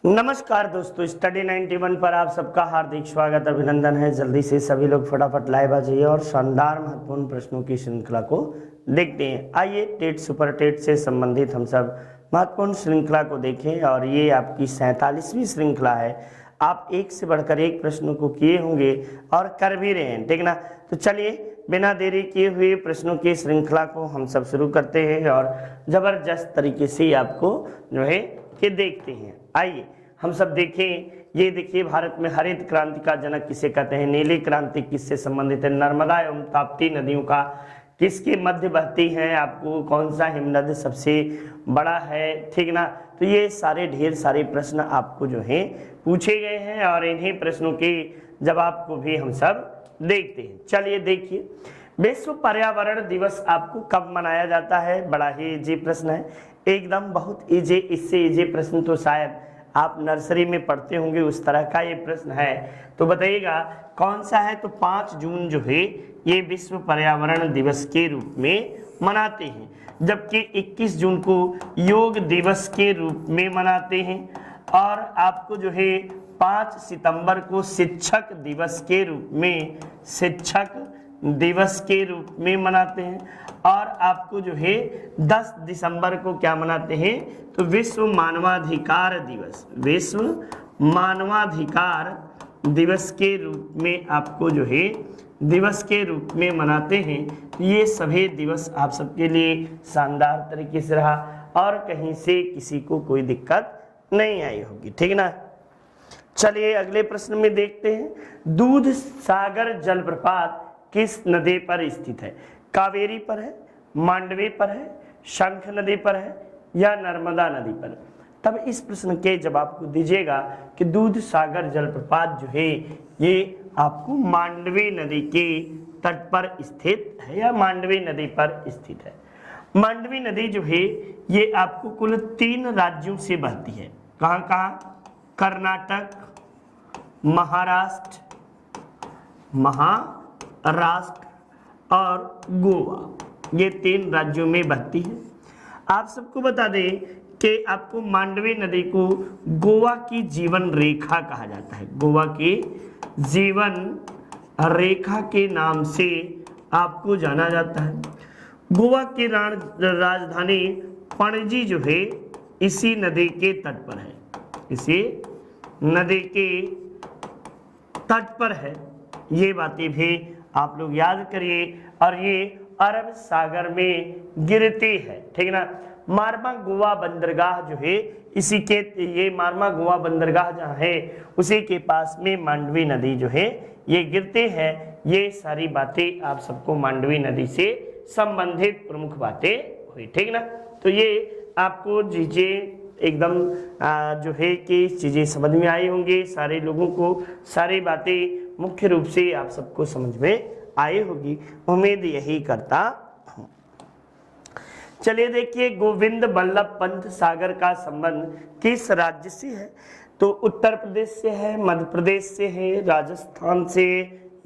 नमस्कार दोस्तों, स्टडी 91 पर आप सबका हार्दिक स्वागत अभिनंदन है। जल्दी से सभी लोग फटाफट लाइव आ जाइए और शानदार महत्वपूर्ण प्रश्नों की श्रृंखला को देखते हैं। आइए टेट सुपर टेट से संबंधित हम सब महत्वपूर्ण श्रृंखला को देखें और ये आपकी 47वीं श्रृंखला है। आप एक से बढ़कर एक प्रश्नों को किए होंगे और कर भी रहे हैं, ठीक ना। तो चलिए बिना देरी किए हुए प्रश्नों की श्रृंखला को हम सब शुरू करते हैं और जबरदस्त तरीके से आपको जो है कि देखते हैं। आइए हम सब देखें। ये देखिए, भारत में हरित क्रांति का जनक किसे कहते हैं? नीली क्रांति किससे संबंधित है? नर्मदा एवं ताप्ती नदियों का किसके मध्य बहती हैं? आपको कौन सा हिमनद सबसे बड़ा है, ठीक ना। तो ये सारे ढेर सारे प्रश्न आपको जो है पूछे गए हैं और इन्हीं प्रश्नों के जवाब को भी हम सब देखते हैं। चलिए देखिए, विश्व पर्यावरण दिवस आपको कब मनाया जाता है? बड़ा ही इजी प्रश्न है, एकदम बहुत इजी। इससे इजी प्रश्न तो शायद आप नर्सरी में पढ़ते होंगे, उस तरह का ये प्रश्न है। तो बताइएगा कौन सा है? तो 5 जून जो है ये विश्व पर्यावरण दिवस के रूप में मनाते हैं, जबकि 21 जून को योग दिवस के रूप में मनाते हैं और आपको जो है 5 सितंबर को शिक्षक दिवस के रूप में मनाते हैं और आपको जो है 10 दिसंबर को क्या मनाते हैं? तो विश्व मानवाधिकार दिवस के रूप में आपको जो है दिवस के रूप में मनाते हैं। ये सभी दिवस आप सबके लिए शानदार तरीके से रहा और कहीं से किसी को कोई दिक्कत नहीं आई होगी, ठीक ना। चलिए अगले प्रश्न में देखते हैं। दूध सागर जलप्रपात किस नदी पर स्थित है? कावेरी पर है, मांडवी पर है, शंख नदी पर है या नर्मदा नदी पर? तब इस प्रश्न के जवाब को दीजिएगा कि दूध सागर जलप्रपात जो है ये आपको मांडवी नदी के तट पर स्थित है या मांडवी नदी पर स्थित है। मांडवी नदी जो है ये आपको कुल 3 राज्यों से बहती है। कहाँ कहाँ? कर्नाटक, महाराष्ट्र और गोवा, ये 3 राज्यों में बहती है। आप सबको बता दें कि आपको मांडवी नदी को गोवा की जीवन रेखा कहा जाता है। गोवा की जीवन रेखा के नाम से आपको जाना जाता है। गोवा की राजधानी पणजी जो है इसी नदी के तट पर है, इसी नदी के तट पर है। ये बातें भी आप लोग याद करिए और ये अरब सागर में गिरती है, ठीक ना। मारवा गोवा बंदरगाह जो है इसी के, ये मारवा गोवा बंदरगाह जहाँ है उसी के पास में मांडवी नदी जो है ये गिरते हैं। ये सारी बातें आप सबको मांडवी नदी से संबंधित प्रमुख बातें हुई, ठीक ना। तो ये आपको चीजें एकदम जो है कि चीजें समझ में आई होंगी, सारे लोगों को सारी बातें मुख्य रूप से आप सबको समझ में आई होगी, उम्मीद यही करता हूं। चलिए देखिए, गोविंद बल्लभ पंत सागर का संबंध किस राज्य से है? तो उत्तर प्रदेश से है, मध्य प्रदेश से है, राजस्थान से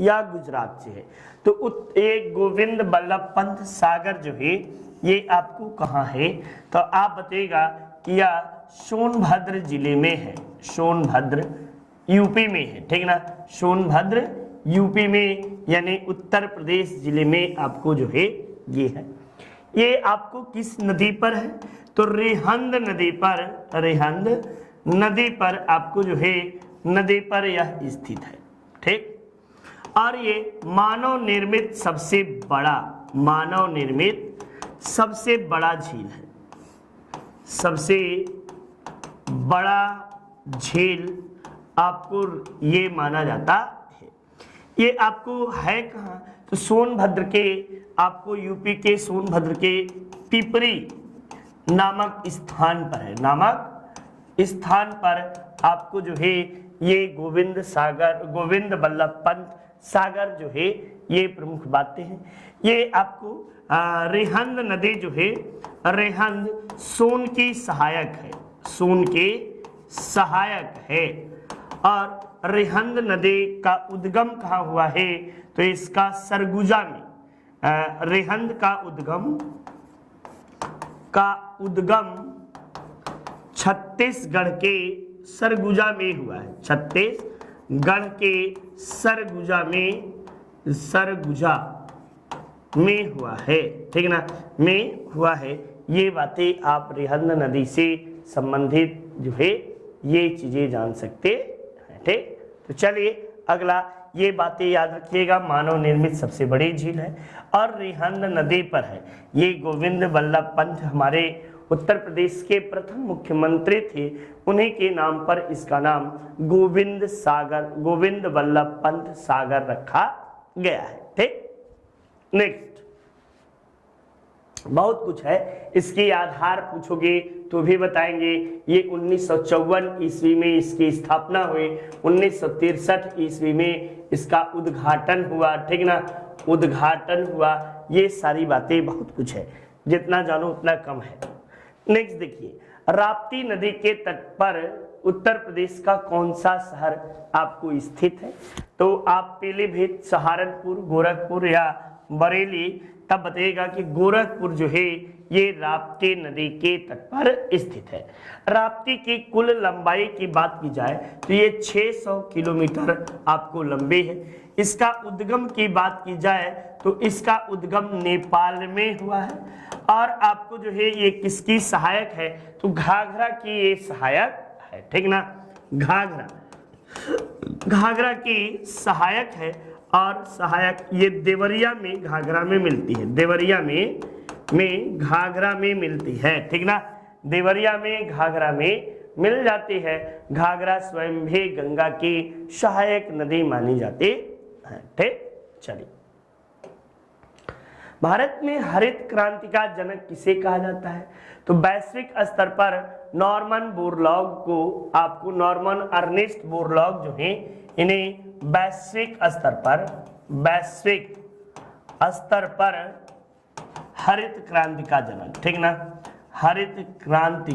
या गुजरात से है? तो ये गोविंद बल्लभ पंत सागर जो है ये आपको कहाँ है? तो आप बताइएगा कि या सोनभद्र जिले में है, सोनभद्र यूपी में है, ठीक ना। सोनभद्र यूपी में यानी उत्तर प्रदेश जिले में आपको जो है ये है। ये आपको किस नदी पर है? तो रिहंद नदी पर आपको जो है नदी पर यह स्थित है, ठीक। और ये मानव निर्मित सबसे बड़ा झील है, सबसे बड़ा झील आपको ये माना जाता है। ये आपको है कहाँ? तो सोनभद्र के, आपको यूपी के सोनभद्र के पिपरी नामक स्थान पर है, आपको जो है ये गोविंद बल्लभ पंत सागर जो है ये प्रमुख बातें हैं। ये आपको रिहंद नदी जो है, रिहंद सोन की सहायक है और रिहंद नदी का उद्गम कहाँ हुआ है? तो इसका सरगुजा में, रिहंद का उद्गम छत्तीसगढ़ के सरगुजा में हुआ है, छत्तीसगढ़ के सरगुजा में हुआ है, ठीक है ना, में हुआ है। ये बातें आप रिहंद नदी से संबंधित जो है ये चीजें जान सकते हैं, ठीक। तो चलिए अगला, ये बातें याद रखिएगा, मानव निर्मित सबसे बड़ी झील है और रिहंद नदी पर है। ये गोविंद वल्लभ पंत हमारे उत्तर प्रदेश के प्रथम मुख्यमंत्री थे, उन्हीं के नाम पर इसका नाम गोविंद वल्लभ पंत सागर रखा गया है, ठीक। नेक्स्ट, बहुत कुछ है, इसके आधार पूछोगे तो भी बताएंगे। ये 1954 ईस्वी में इसकी स्थापना हुई, 1963 ईस्वी में इसका उद्घाटन हुआ, ठीक ना, उद्घाटन हुआ। ये सारी बातें, बहुत कुछ है, जितना जानो उतना कम है। नेक्स्ट देखिए, राप्ती नदी के तट पर उत्तर प्रदेश का कौन सा शहर आपको स्थित है? तो आप पीलीभीत, सहारनपुर, गोरखपुर या बरेली, तब बताइएगा कि गोरखपुर जो है ये राप्ती नदी के तट पर स्थित है। राप्ती की कुल लंबाई की बात की जाए तो ये 600 किलोमीटर आपको लंबी है। इसका उद्गम की बात की जाए तो इसका उद्गम नेपाल में हुआ है और आपको जो है ये किसकी सहायक है? तो घाघरा की ये सहायक है, ठीक ना, घाघरा की सहायक है और सहायक ये देवरिया में घाघरा में मिलती है, देवरिया में घाघरा में मिलती है, ठीक ना, देवरिया में घाघरा में मिल जाती है। घाघरा स्वयं भी गंगा की सहायक नदी मानी जाती है, ठीक। चलिए, भारत में हरित क्रांति का जनक किसे कहा जाता है? तो वैश्विक स्तर पर नॉर्मन बोरलॉग को, आपको नॉर्मन अर्नेस्ट बोरलॉग जो है, इन्हें वैश्विक स्तर पर हरित क्रांति का जनक, ठीक ना, हरित क्रांति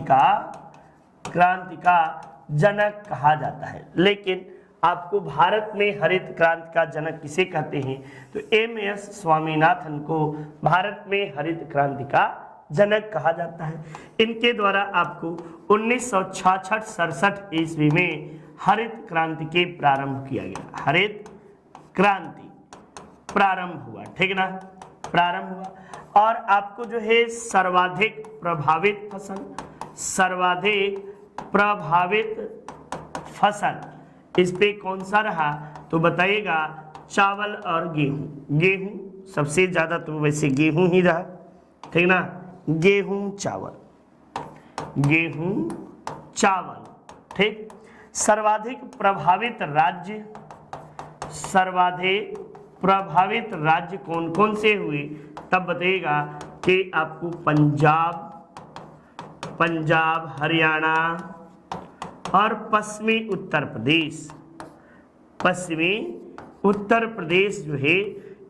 का जनक कहा जाता है। लेकिन आपको भारत में हरित क्रांति का जनक किसे कहते हैं? तो एम.एस. स्वामीनाथन को भारत में हरित क्रांति का जनक कहा जाता है। इनके द्वारा आपको 1966-67 ईस्वी में हरित क्रांति के प्रारंभ किया गया, हरित क्रांति प्रारंभ हुआ, ठीक ना, प्रारंभ हुआ। और आपको जो है सर्वाधिक प्रभावित फसल इस पे कौन सा रहा? तो बताइएगा चावल और गेहूं। गेहूं सबसे ज्यादा तो वैसे गेहूं ही रहा, ठीक ना, गेहूं चावल, ठीक। सर्वाधिक प्रभावित राज्य कौन कौन से हुए? तब बताइएगा कि आपको पंजाब, हरियाणा और पश्चिमी उत्तर प्रदेश जो है,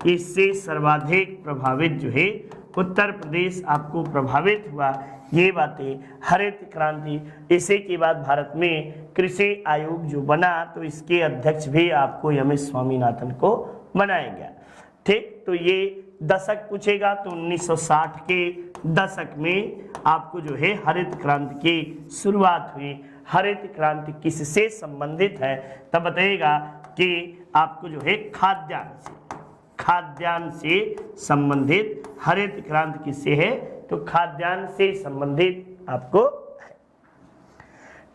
इससे सर्वाधिक प्रभावित जो है उत्तर प्रदेश आपको प्रभावित हुआ। ये बातें हरित क्रांति। इसी के बाद भारत में कृषि आयोग जो बना तो इसके अध्यक्ष भी आपको एम.एस. स्वामीनाथन को बनाया गया, ठीक। तो ये दशक पूछेगा तो 1960 के दशक में आपको जो है हरित क्रांति की शुरुआत हुई। हरित क्रांति किससे संबंधित है? तब बताइएगा कि आपको जो है खाद्यान्न से संबंधित हरित क्रांति किससे है? तो खाद्यान्न से संबंधित आपको है।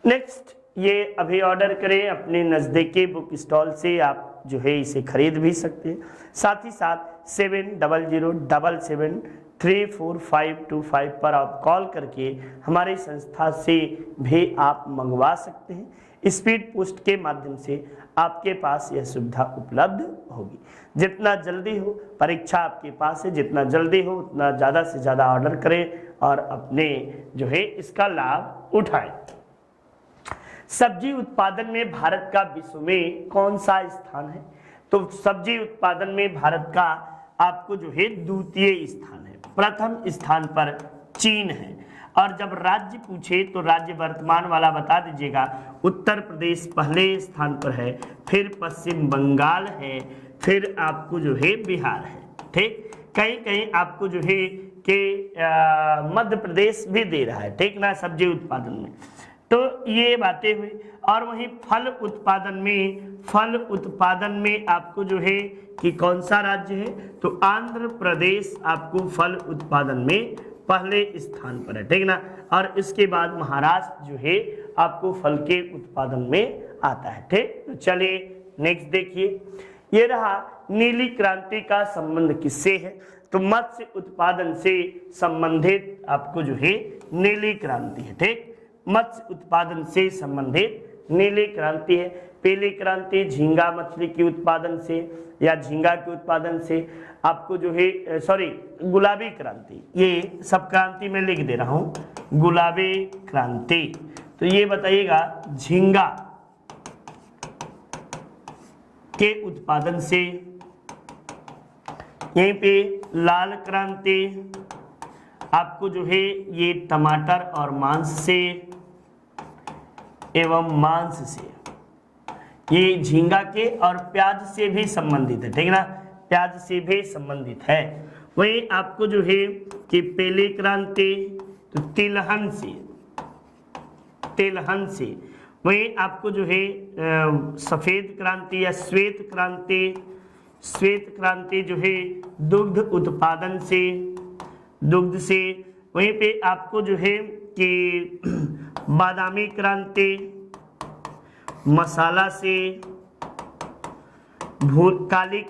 नेक्स्ट, ये अभी ऑर्डर करें अपने नजदीकी बुक स्टॉल से, आप जो है इसे खरीद भी सकते हैं। साथ ही साथ 7007773425 पर आप कॉल करके हमारी संस्था से भी आप मंगवा सकते हैं। स्पीड पोस्ट के माध्यम से आपके पास यह सुविधा उपलब्ध होगी। जितना जल्दी हो, परीक्षा आपके पास है, जितना जल्दी हो उतना ज़्यादा से ज़्यादा ऑर्डर करें और अपने जो है इसका लाभ उठाएं। सब्जी उत्पादन में भारत का विश्व में कौन सा स्थान है? तो सब्जी उत्पादन में भारत का आपको जो है द्वितीय स्थान है, प्रथम स्थान पर चीन है। और जब राज्य पूछे तो राज्य वर्तमान वाला बता दीजिएगा। उत्तर प्रदेश पहले स्थान पर है, फिर पश्चिम बंगाल है, फिर आपको जो है बिहार है, ठीक। कहीं कहीं आपको जो है कि मध्य प्रदेश भी दे रहा है, ठीक ना, सब्जी उत्पादन में। तो ये बातें हुई। और वहीं फल उत्पादन में आपको जो है कि कौन सा राज्य है, तो आंध्र प्रदेश आपको फल उत्पादन में पहले स्थान पर है, ठीक ना। और इसके बाद महाराष्ट्र जो है आपको फल के उत्पादन में आता है, ठीक। तो चलिए नेक्स्ट देखिए, ये रहा नीली क्रांति का संबंध किससे है, तो मत्स्य उत्पादन से संबंधित आपको जो है नीली क्रांति है, ठीक। मत्स्य उत्पादन से संबंधित नीली क्रांति है। पीली क्रांति झींगा मछली के उत्पादन से या झींगा के उत्पादन से आपको जो है गुलाबी क्रांति, ये सब क्रांति में लिख दे रहा हूं, गुलाबी क्रांति, तो ये बताइएगा झींगा के उत्पादन से। यहीं पे लाल क्रांति आपको जो है ये टमाटर और मांस से एवं मांस से, ये झींगा के और प्याज से भी संबंधित है, ठीक ना, प्याज से भी संबंधित है। वही आपको जो है कि पीली क्रांति तो तिलहन से, वही आपको जो है सफेद क्रांति या श्वेत क्रांति जो है दुग्ध उत्पादन से, वहीं पे आपको जो है कि बादामी क्रांति मसाला से, काली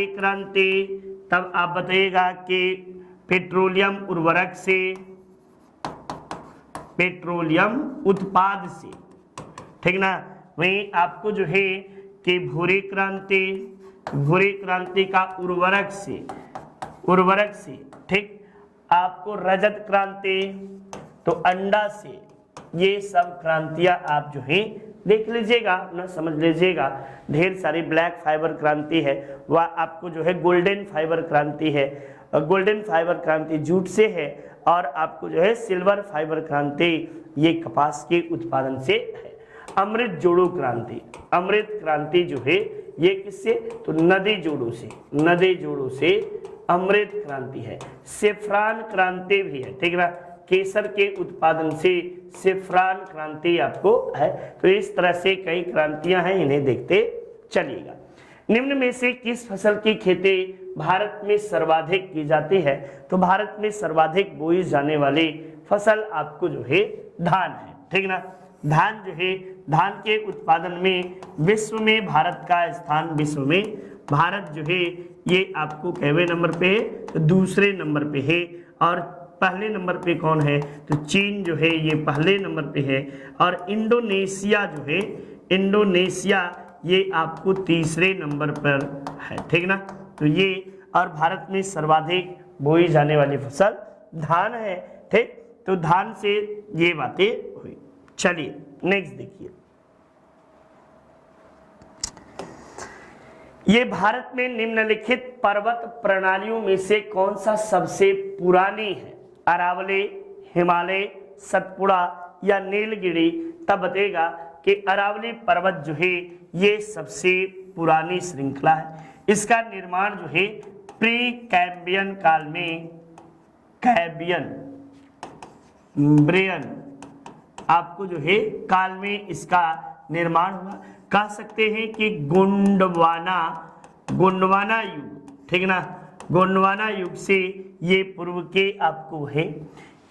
क्रांति तब आप बताइएगा कि पेट्रोलियम उर्वरक से, पेट्रोलियम उत्पाद से, ठीक ना। वहीं आपको जो है कि भूरी क्रांति का उर्वरक से, ठीक। आपको रजत क्रांति तो अंडा से, ये सब क्रांतियां आप जो है देख लीजिएगा ना, समझ लीजिएगा। ढेर सारी ब्लैक फाइबर क्रांति है, वह आपको जो है गोल्डन फाइबर क्रांति है, गोल्डन फाइबर क्रांति जूट से है, और आपको जो है सिल्वर फाइबर क्रांति ये कपास के उत्पादन से है। अमृत क्रांति जो है ये किससे, तो नदी जोड़ों से अमृत क्रांति है। सेफ्रान क्रांति भी है, ठीक ना, केसर के उत्पादन से सेफ्रान क्रांति आपको है। तो इस तरह से कई क्रांतियां हैं, इन्हें देखते चलिएगा। निम्न में से किस फसल की खेती भारत में सर्वाधिक की जाती है, तो भारत में सर्वाधिक बोई जाने वाली फसल आपको जो है धान है, ठीक ना। धान जो है, धान के उत्पादन में विश्व में भारत का स्थान, भारत जो है ये आपको कैवे नंबर पे है, तो दूसरे नंबर पे है। और पहले नंबर पे कौन है, तो चीन जो है ये पहले नंबर पे है। और इंडोनेशिया जो है, ये आपको तीसरे नंबर पर है, ठीक ना। तो ये, और भारत में सर्वाधिक बोई जाने वाली फसल धान है, ठीक। तो धान से ये बातें हुई। चलिए नेक्स्ट देखिए, ये भारत में निम्नलिखित पर्वत प्रणालियों में से कौन सा सबसे पुरानी है, अरावली, हिमालय, सतपुड़ा या नीलगिरी। तब बताएगा कि अरावली पर्वत जो है ये सबसे पुरानी श्रृंखला है। इसका निर्माण जो है प्री कैम्बियन काल में, ब्रेयन आपको जो है काल में इसका निर्माण हुआ। कह सकते हैं कि गोंडवाना युग, ठीक ना, गोंडवाना युग से ये पूर्व के आपको है।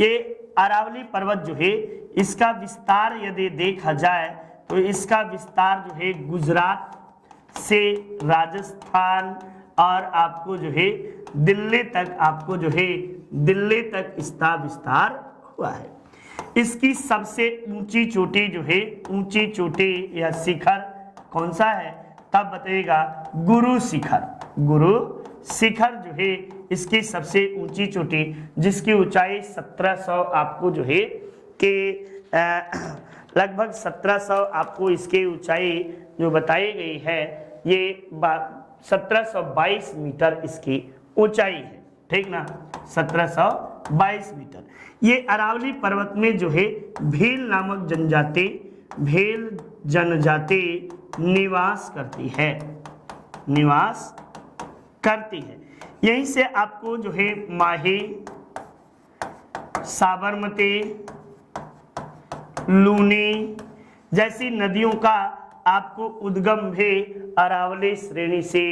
ये अरावली पर्वत जो है इसका विस्तार यदि देखा जाए तो इसका विस्तार जो है गुजरात से राजस्थान और आपको जो है दिल्ली तक, आपको जो है दिल्ली तक इसका विस्तार हुआ है। इसकी सबसे ऊंची चोटी जो है, ऊंची चोटी या शिखर कौन सा है, तब बताइएगा गुरु शिखर जो है इसकी सबसे ऊंची चोटी, जिसकी ऊंचाई 1700 आपको जो है कि लगभग 1700 आपको इसकी ऊंचाई जो बताई गई है, ये 1722 मीटर इसकी ऊंचाई है, ठीक ना, 1722 मीटर। ये अरावली पर्वत में जो है भील नामक जनजाति निवास करती है। यहीं से आपको जो है माही, साबरमती लूनी जैसी नदियों का आपको उद्गम भी अरावली श्रेणी से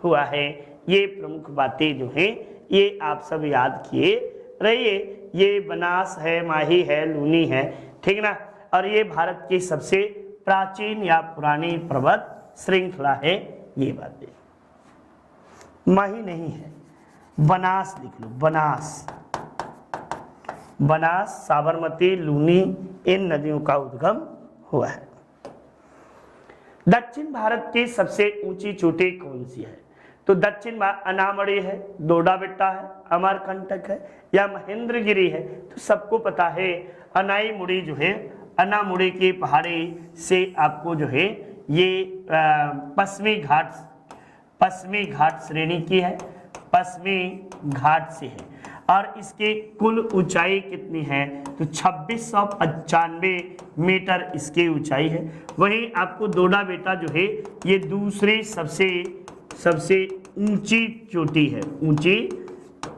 हुआ है। ये प्रमुख बातें जो हैं ये आप सब याद किए रहिए। ये बनास है, माही है, लूनी है, ठीक ना। और ये भारत की सबसे प्राचीन या पुरानी पर्वत श्रृंखला है। ये बातें माही नहीं है, बनास लिख लो, बनास। बनास, साबरमती, लूनी इन नदियों का उद्गम हुआ है। दक्षिण भारत की सबसे ऊंची चोटी कौन सी है? तो दक्षिण अनामड़ी है, दोडा बेट्टा है, अमरकंटक है या महेंद्रगिरी है। तो सबको पता है अनाईमुड़ी जो है, अनामुड़ी की पहाड़ी से आपको जो है ये पश्चिमी घाट श्रेणी की है, पश्चिमी घाट से है। और इसकी कुल ऊंचाई कितनी है? तो 2695 मीटर इसकी ऊंचाई है। वहीं आपको दोडा बेटा जो है ये दूसरी सबसे ऊंची चोटी है, ऊंची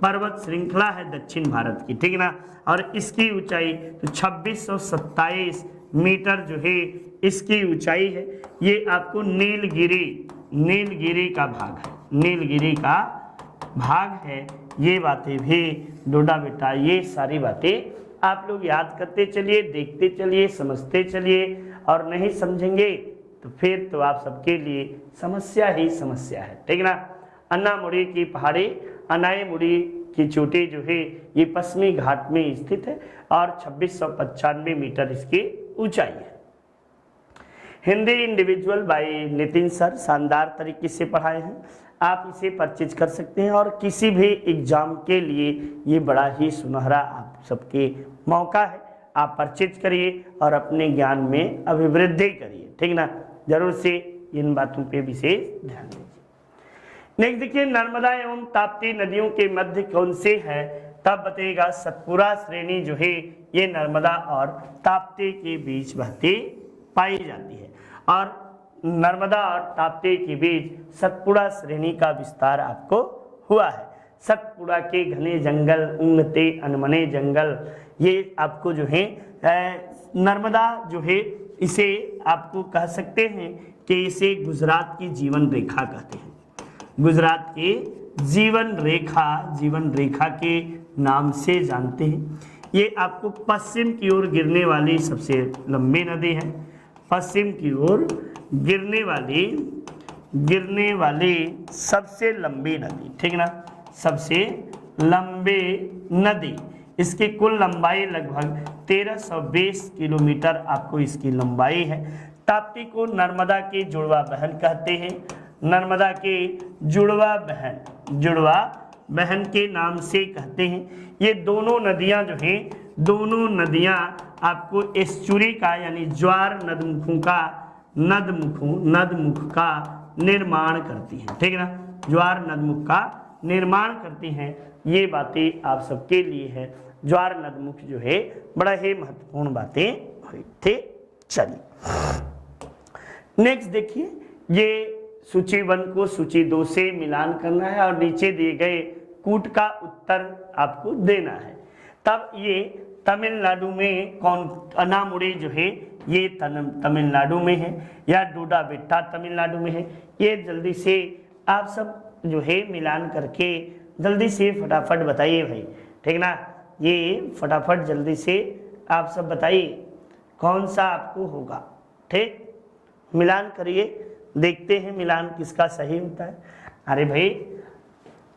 पर्वत श्रृंखला है दक्षिण भारत की, ठीक ना। और इसकी ऊंचाई तो 2627 मीटर जो है इसकी ऊंचाई है। ये आपको नीलगिरी का भाग है, नीलगिरी का भाग है। ये बातें भी डोडा बेटा, ये सारी बातें आप लोग याद करते चलिए, देखते चलिए, समझते चलिए। और नहीं समझेंगे तो फिर तो आप सबके लिए समस्या ही समस्या है, ठीक ना। अन्नामुड़ी की पहाड़ी, अनाईमुड़ी की चोटी जो है ये पश्चिमी घाट में स्थित है और 2695 मीटर इसकी ऊंचाई है। Hindi individual bye Nitin sir, शानदार तरीके से पढ़ाए हैं। आप इसे परचेज कर सकते हैं और किसी भी एग्जाम के लिए ये बड़ा ही सुनहरा आप सबके मौका है। आप परचेज करिए और अपने ज्ञान में अभिवृद्धि करिए, ठीक ना। जरूर से इन बातों पे विशेष ध्यान दीजिए। नेक्स्ट देखिए, नर्मदा एवं ताप्ती नदियों के मध्य कौन से है? तब बताइएगा। सतपुड़ा श्रेणी जो है ये नर्मदा और ताप्ती के बीच बहती पाई जाती है। और नर्मदा और ताप्ती के बीच सतपुड़ा श्रेणी का विस्तार आपको हुआ है। सतपुड़ा के घने जंगल, उंगते अनमने जंगल, ये आपको जो है नर्मदा जो है इसे आपको कह सकते हैं कि इसे गुजरात की जीवन रेखा कहते हैं। गुजरात के जीवन रेखा के नाम से जानते हैं। ये आपको पश्चिम की ओर गिरने वाली सबसे लंबी नदी है। पश्चिम की ओर गिरने वाली सबसे लंबी नदी, ठीक ना, सबसे लंबी नदी। इसकी कुल लंबाई लगभग 1320 किलोमीटर आपको इसकी लंबाई है। ताप्ती को नर्मदा की जुड़वा बहन कहते हैं। नर्मदा के जुड़वा बहन के नाम से कहते हैं। ये दोनों नदियां जो हैं, दोनों नदियां आपको एस्चुरी का यानी ज्वार नदमुख का निर्माण करती हैं, ठीक है ना। ज्वार नदमुख का निर्माण करती हैं। ये बातें आप सबके लिए है। ज्वार नदमुख जो है बड़ा ही महत्वपूर्ण बातें हुई थी। चलिए नेक्स्ट देखिए, ये सूची 1 को सूची 2 से मिलान करना है और नीचे दिए गए कूट का उत्तर आपको देना है। तब ये तमिलनाडु में कौन, अनामुड़ी जो है ये तमिलनाडु में है या डोडा बेट्टा तमिलनाडु में है? ये जल्दी से आप सब जो है मिलान करके जल्दी से फटाफट बताइए भाई, ठीक ना। ये फटाफट जल्दी से आप सब बताइए कौन सा आपको होगा, ठीक। मिलान करिए, देखते हैं मिलान किसका सही होता है। अरे भाई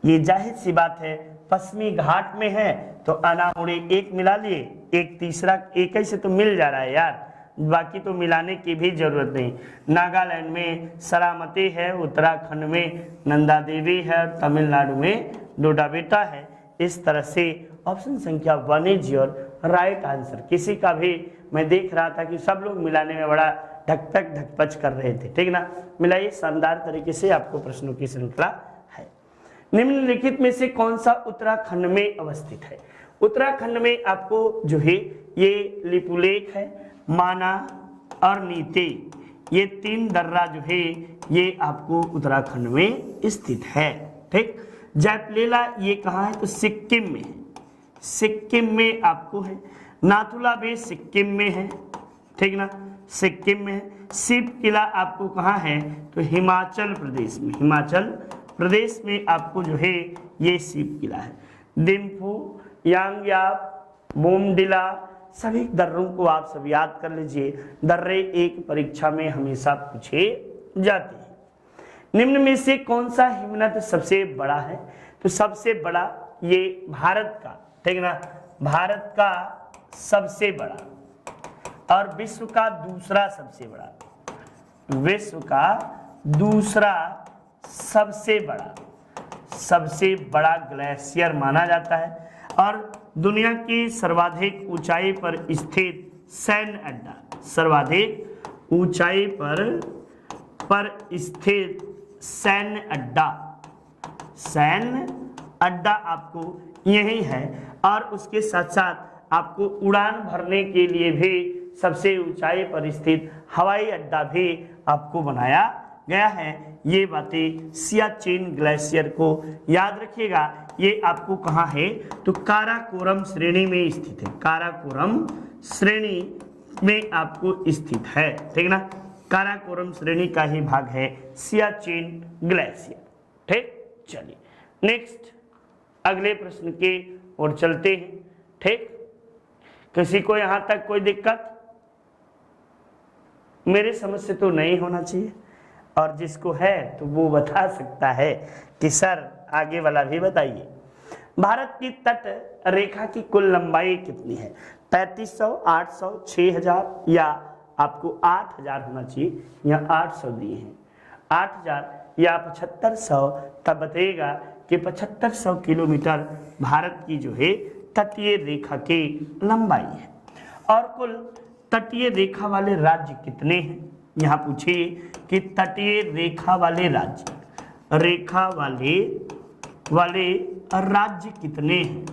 ये जाहिर सी बात है, पश्चिमी घाट में है तो अनामुड़ी एक मिला लिए, एक तीसरा एक ही से तो मिल जा रहा है यार, बाकी तो मिलाने की भी जरूरत नहीं। नागालैंड में सरामती है, उत्तराखंड में नंदा देवी है, तमिलनाडु में डोडा बेटा है। इस तरह से ऑप्शन संख्या 1 इज योर राइट आंसर। किसी का भी मैं देख रहा था कि सब लोग मिलाने में बड़ा ढकपच कर रहे थे, ठीक ना। मिलाइए, शानदार तरीके से आपको प्रश्नों की श्रृंखला है। निम्नलिखित में से कौन सा उत्तराखंड में अवस्थित है? उत्तराखंड में आपको जो है ये लिपुलेख है, माना और नीति, ये 3 दर्रा जो है ये आपको उत्तराखंड में स्थित है, ठीक। जैपलेला ये कहाँ है? तो सिक्किम में है, सिक्किम में आपको है। नाथुला भी सिक्किम में है, ठीक ना, सिक्किम में है। शिव किला आपको कहाँ है, तो हिमाचल प्रदेश में, हिमाचल प्रदेश में आपको जो है ये शिव किला है। डिम्फू, यांगयाप, बोमडिला, सभी दर्रों को आप सब याद कर लीजिए, दर्रे एक परीक्षा में हमेशा पूछे जाते हैं। निम्न में से कौन सा हिमनद सबसे बड़ा है, तो सबसे बड़ा ये भारत का, ठीक ना, भारत का सबसे बड़ा और विश्व का दूसरा सबसे बड़ा, विश्व का दूसरा सबसे बड़ा ग्लेशियर माना जाता है और दुनिया की सर्वाधिक ऊंचाई पर स्थित सैन्य अड्डा, सर्वाधिक ऊंचाई पर स्थित सैन्य अड्डा आपको यही है। और उसके साथ साथ आपको उड़ान भरने के लिए भी सबसे ऊंचाई पर स्थित हवाई अड्डा भी आपको बनाया गया है। ये बातें सियाचिन ग्लेशियर को याद रखिएगा। ये आपको कहाँ है, तो काराकोरम श्रेणी में स्थित है, काराकोरम श्रेणी में आपको स्थित है, ठीक ना, काराकोरम श्रेणी का ही भाग है सियाचिन ग्लेशियर। ठीक, चलिए नेक्स्ट अगले प्रश्न के ओर चलते हैं। ठीक, किसी को यहां तक कोई दिक्कत, मेरे समझ से तो नहीं होना चाहिए, और जिसको है तो वो बता सकता है कि सर आगे वाला भी बताइए। भारत की तट रेखा की कुल लंबाई कितनी है, 3500, 800, 6000 या आपको 8000 होना चाहिए, या 800 दिए हैं, 8000 या 7500, तब बताइएगा कि 7500 किलोमीटर भारत की जो है तटीय रेखा की लंबाई है। और कुल तटीय रेखा वाले राज्य कितने हैं, यहाँ पूछिए कि तटीय रेखा वाले राज्य, रेखा वाले राज्य कितने हैं,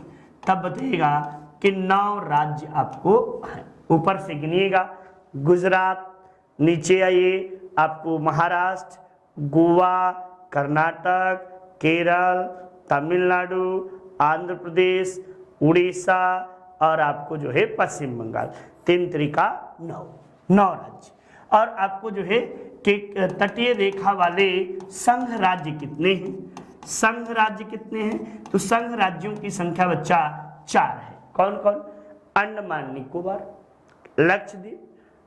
तब बताइएगा कि 9 राज्य आपको हैं। ऊपर से गिनिएगा, गुजरात, नीचे आइए आपको महाराष्ट्र, गोवा, कर्नाटक, केरल, तमिलनाडु, आंध्र प्रदेश, उड़ीसा और आपको जो है पश्चिम बंगाल, 3 त्रिका 9 राज्य। और आपको जो है कि तटीय रेखा वाले संघ राज्य कितने हैं, संघ राज्य कितने हैं, तो संघ राज्यों की संख्या बच्चा 4 है। कौन कौन, अंडमान निकोबार, लक्षद्वीप,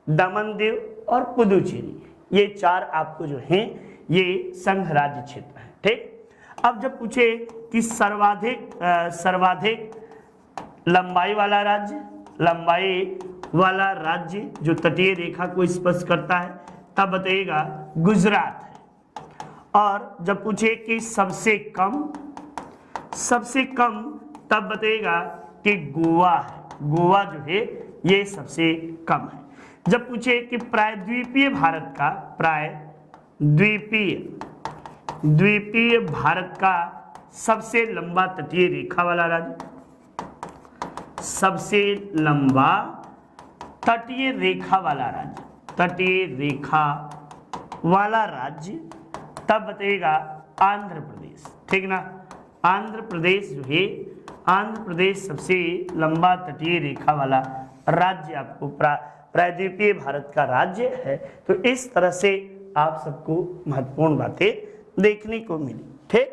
दमन दीव और पुदुचेरी, ये 4 आपको जो हैं ये संघ राज्य क्षेत्र है। ठीक, अब जब पूछे कि सर्वाधिक लंबाई वाला राज्य जो तटीय रेखा को स्पर्श करता है, तब बताइएगा गुजरात है। और जब पूछे कि सबसे कम, तब बताइएगा कि गोवा है, गोवा जो है ये सबसे कम है। जब पूछे कि प्रायद्वीपीय भारत का सबसे लंबा तटीय रेखा वाला राज्य, सबसे लंबा तटीय रेखा वाला राज्य, तब बताइएगा आंध्र प्रदेश। ठीक ना, आंध्र प्रदेश जो है, आंध्र प्रदेश सबसे लंबा तटीय रेखा वाला राज्य आपको प्रायद्वीपीय भारत का राज्य है। तो इस तरह से आप सबको महत्वपूर्ण बातें देखने को मिली। ठीक,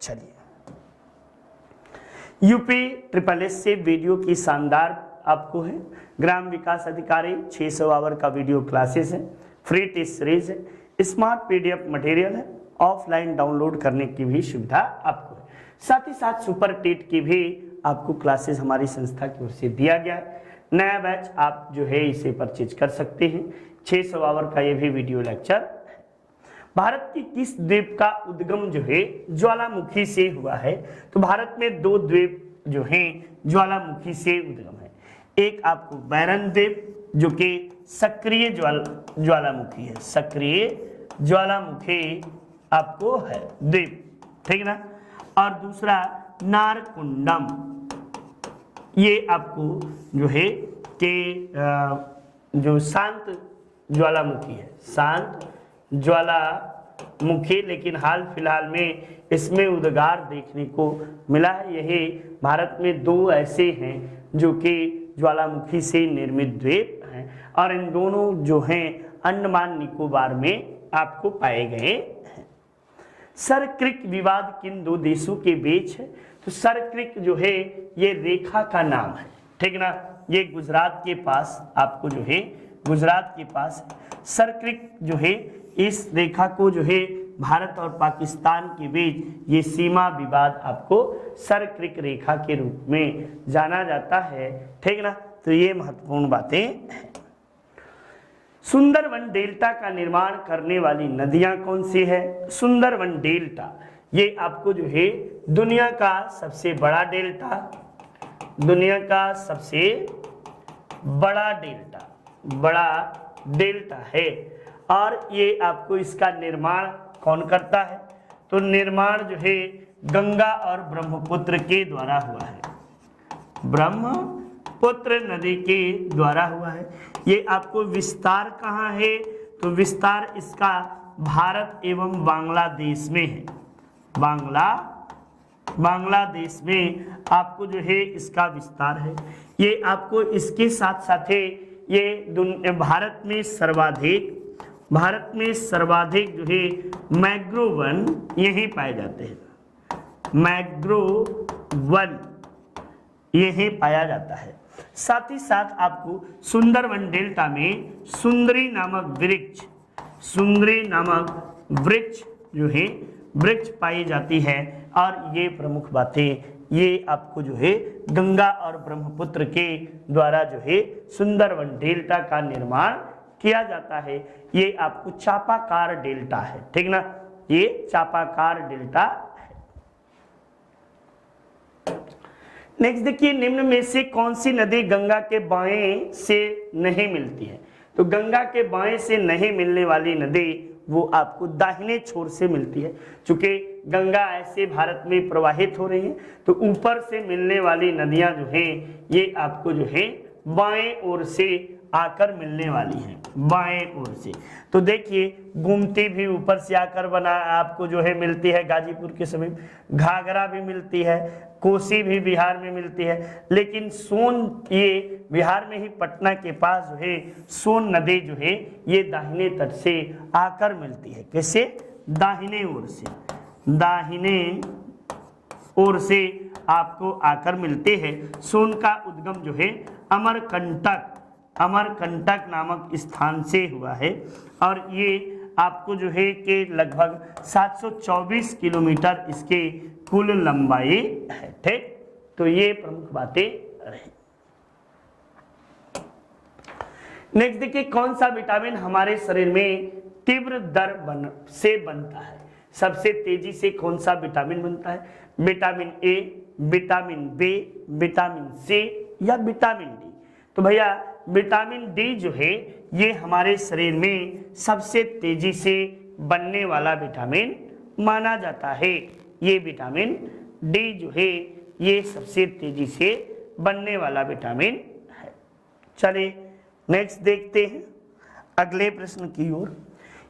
चलिए यूपी SSS से वीडियो की शानदार आपको है, ग्राम विकास अधिकारी 600 आवर का वीडियो क्लासेस है, फ्री टेस्ट सीरीज है, स्मार्ट PDF मटेरियल है, ऑफलाइन डाउनलोड करने की भी सुविधा आपको है। साथ ही साथ सुपर टेट की भी आपको क्लासेस हमारी संस्था की ओर से दिया गया है। नया बैच आप जो है इसे परचेज कर सकते हैं, 600 आवर का ये भी वीडियो लेक्चर है। भारत की किस द्वीप का उद्गम जो है ज्वालामुखी से हुआ है, तो भारत में 2 द्वीप जो हैं ज्वालामुखी से उद्गम है। एक आपको बैरन द्वीप जो कि सक्रिय ज्वालामुखी है, सक्रिय ज्वालामुखी आपको है द्वीप, ठीक ना, और दूसरा नारकुंडम, ये आपको जो है कि जो शांत ज्वालामुखी है, शांत ज्वालामुखी, लेकिन हाल फिलहाल में इसमें उद्गार देखने को मिला है। यही भारत में 2 ऐसे हैं जो कि ज्वालामुखी से निर्मित द्वीप हैं और इन दोनों जो हैं अंडमान निकोबार में आपको पाए गए हैं। सरक्रिक विवाद किन दो देशों के बीच है? तो सरक्रिक जो है ये रेखा का नाम है, ठीक ना, ये गुजरात के पास आपको जो है गुजरात के पास सरक्रिक जो है इस रेखा को जो है भारत और पाकिस्तान के बीच ये सीमा विवाद आपको सरक्रिक रेखा के रूप में जाना जाता है, ठीक ना। तो ये महत्वपूर्ण बातें हैं। सुंदरवन डेल्टा का निर्माण करने वाली नदियां कौन सी है? सुंदरवन डेल्टा ये आपको जो है दुनिया का सबसे बड़ा डेल्टा, दुनिया का सबसे बड़ा डेल्टा है और ये आपको इसका निर्माण कौन करता है? तो निर्माण जो है गंगा और ब्रह्मपुत्र के द्वारा हुआ है, ब्रह्मपुत्र नदी के द्वारा हुआ है। ये आपको विस्तार कहाँ है? तो विस्तार इसका भारत एवं बांग्लादेश में है, बांग्लादेश में आपको जो है इसका विस्तार है। ये आपको इसके साथ साथ ये भारत में सर्वाधिक जो है मैंग्रोव वन यहीं पाए जाते हैं, मैंग्रोव वन यहीं पाया जाता है। साथ ही साथ आपको सुंदरवन डेल्टा में सुंदरी नामक वृक्ष जो है वृक्ष पाई जाती है और ये प्रमुख बातें ये आपको जो है गंगा और ब्रह्मपुत्र के द्वारा जो है सुंदरवन डेल्टा का निर्माण किया जाता है। ये आपको चापाकार डेल्टा है, ठीक ना, ये चापाकार डेल्टा है। नेक्स्ट देखिए, निम्न में से कौन सी नदी गंगा के बाएं से नहीं मिलती है? तो गंगा के बाएं से नहीं मिलने वाली नदी वो आपको दाहिने छोर से मिलती है। चूंकि गंगा ऐसे भारत में प्रवाहित हो रही है तो ऊपर से मिलने वाली नदियां जो हैं ये आपको जो है बाएं ओर से आकर मिलने वाली हैं, बाएं ओर से। तो देखिए गोमती भी ऊपर से आकर बना आपको जो है मिलती है गाजीपुर के समीप, घाघरा भी मिलती है, कोसी भी बिहार में मिलती है, लेकिन सोन ये बिहार में ही पटना के पास जो है सोन नदी जो है ये दाहिने तट से आकर मिलती है। कैसे? दाहिने ओर से आपको आकर मिलते हैं। सोन का उद्गम जो है अमरकंटक नामक स्थान से हुआ है और ये आपको जो है कि लगभग 724 किलोमीटर इसके कुल लंबाई है, ठीक। तो ये प्रमुख बातें रही। नेक्स्ट देखिए, कौन सा विटामिन हमारे शरीर में तीव्र दर से बनता है? सबसे तेजी से कौन सा विटामिन बनता है? Vitamin A, vitamin B, vitamin C या विटामिन डी? तो भैया विटामिन डी जो है ये हमारे शरीर में सबसे तेजी से बनने वाला विटामिन माना जाता है। ये विटामिन डी जो है ये सबसे तेजी से बनने वाला विटामिन है। चलिए नेक्स्ट देखते हैं अगले प्रश्न की ओर।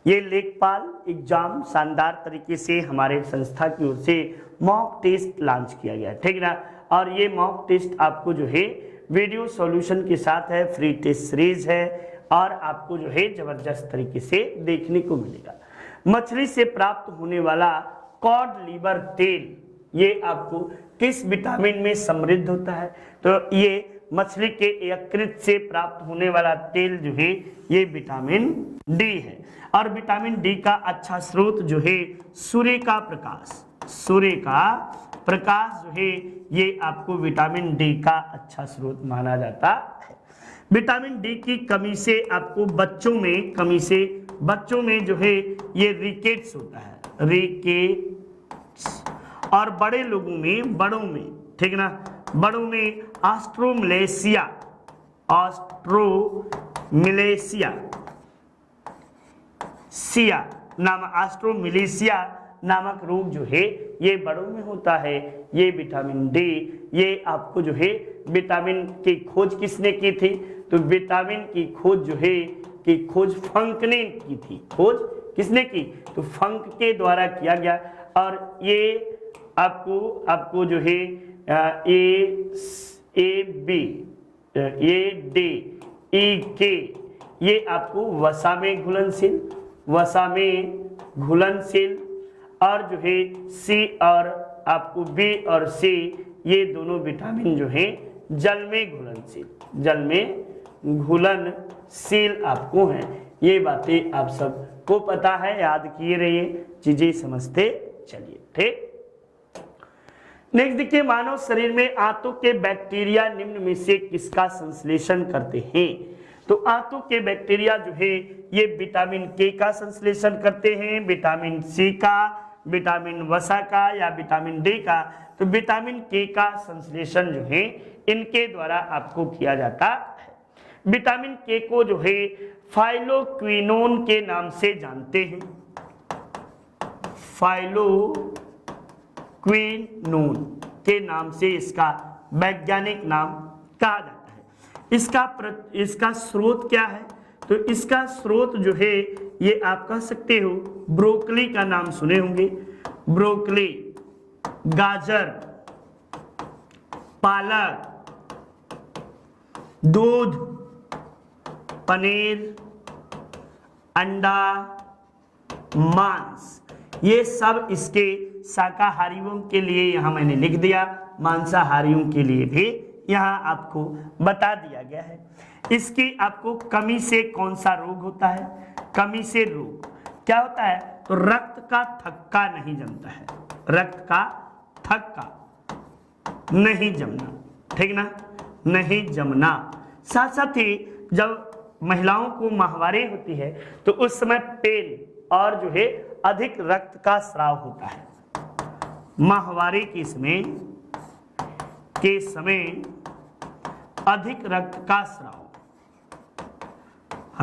ये लेखपाल एग्जाम शानदार तरीके से हमारे संस्था की ओर से मॉक टेस्ट लॉन्च किया गया, ठीक ना। और ये मॉक टेस्ट आपको जो है वीडियो सॉल्यूशन के साथ है, फ्री टेस्ट सीरीज है और आपको जो है जबरदस्त तरीके से देखने को मिलेगा। मछली से प्राप्त होने वाला कॉड लीवर तेल ये आपको किस विटामिन में समृद्ध होता है? तो ये मछली के यकृत से प्राप्त होने वाला तेल जो है ये विटामिन डी है। और विटामिन डी का अच्छा स्रोत जो है सूर्य का प्रकाश जो है ये आपको विटामिन डी का अच्छा स्रोत माना जाता है। विटामिन डी की कमी से आपको बच्चों में जो है ये रिकेट्स होता है, रिकेट्स। और बड़ों में ठीक ना, बड़ों में ऑस्ट्रोमलेशिया नामक रोग जो है ये बड़ों में होता है। ये विटामिन डी ये आपको जो है विटामिन की खोज किसने की थी? तो विटामिन की खोज जो है कि खोज फंक ने की थी। खोज किसने की? तो फंक के द्वारा किया गया। और ये आपको जो है AB ये डी ई के ये आपको वसा में घुलनशील, वसा में घुलनशील, और जो है सी और आपको बी और सी ये दोनों विटामिन जो है जल में घुलनशील, जल में घुलनशील आपको हैं। ये बातें आप सबको पता है, याद किए रहिए, चीजें समझते चलिए। ठीक, नेक्स्ट देखिए, मानव शरीर में आंतों के बैक्टीरिया निम्न में से किसका संश्लेषण करते हैं? तो आंतों के बैक्टीरिया जो है ये विटामिन के का संश्लेषण करते हैं, विटामिन सी का, विटामिन वसा का या विटामिन डी का। तो विटामिन के का संश्लेषण जो है इनके द्वारा आपको किया जाता है। विटामिन के को जो है फाइलोक्विनोन के नाम से जानते हैं, फाइलोक्विनोन के नाम से इसका वैज्ञानिक नाम कहा जाता है। इसका स्रोत क्या है? तो इसका स्रोत जो है ये आप कह सकते हो ब्रोकली का नाम सुने होंगे, ब्रोकली, गाजर, पालक, दूध, पनीर, अंडा, मांस, ये सब इसके शाकाहारियों के लिए यहाँ मैंने लिख दिया, मांसाहारियों के लिए भी यहाँ आपको बता दिया गया है। इसकी आपको कमी से कौन सा रोग होता है? कमी से रोग क्या होता है? तो रक्त का थक्का नहीं जमता है, रक्त का थक्का नहीं जमना, ठीक ना, नहीं जमना। साथ साथ ही जब महिलाओं को माहवारी होती है तो उस समय पेन और जो है अधिक रक्त का स्राव होता है। माहवारी के समय अधिक रक्त का स्राव,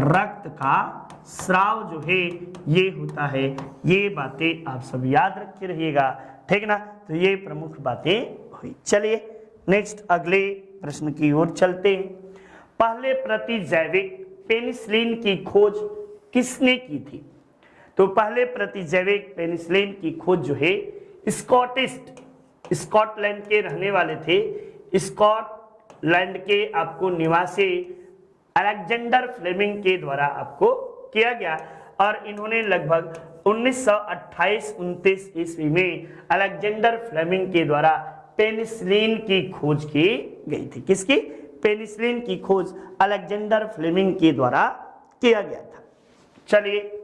रक्त का स्राव जो है ये होता है। ये बातें आप सब याद रखे रहिएगा, ठीक ना। तो ये प्रमुख बातें हुई। चलिए नेक्स्ट अगले प्रश्न की ओर चलते हैं। पहले प्रतिजैविक पेनिसिलिन की खोज किसने की थी? तो पहले प्रतिजैविक पेनिसिलिन की खोज जो है स्कॉटलैंड के रहने वाले थे, स्कॉटलैंड के आपको निवासी अलेक्जेंडर फ्लेमिंग के द्वारा आपको किया गया। और इन्होंने लगभग 1928-29 ईस्वी में अलेक्जेंडर फ्लेमिंग के द्वारा पेनिसिलिन की खोज की गई थी। किसकी? पेनिसिलिन की खोज अलेक्जेंडर फ्लेमिंग के द्वारा किया गया था। चलिए,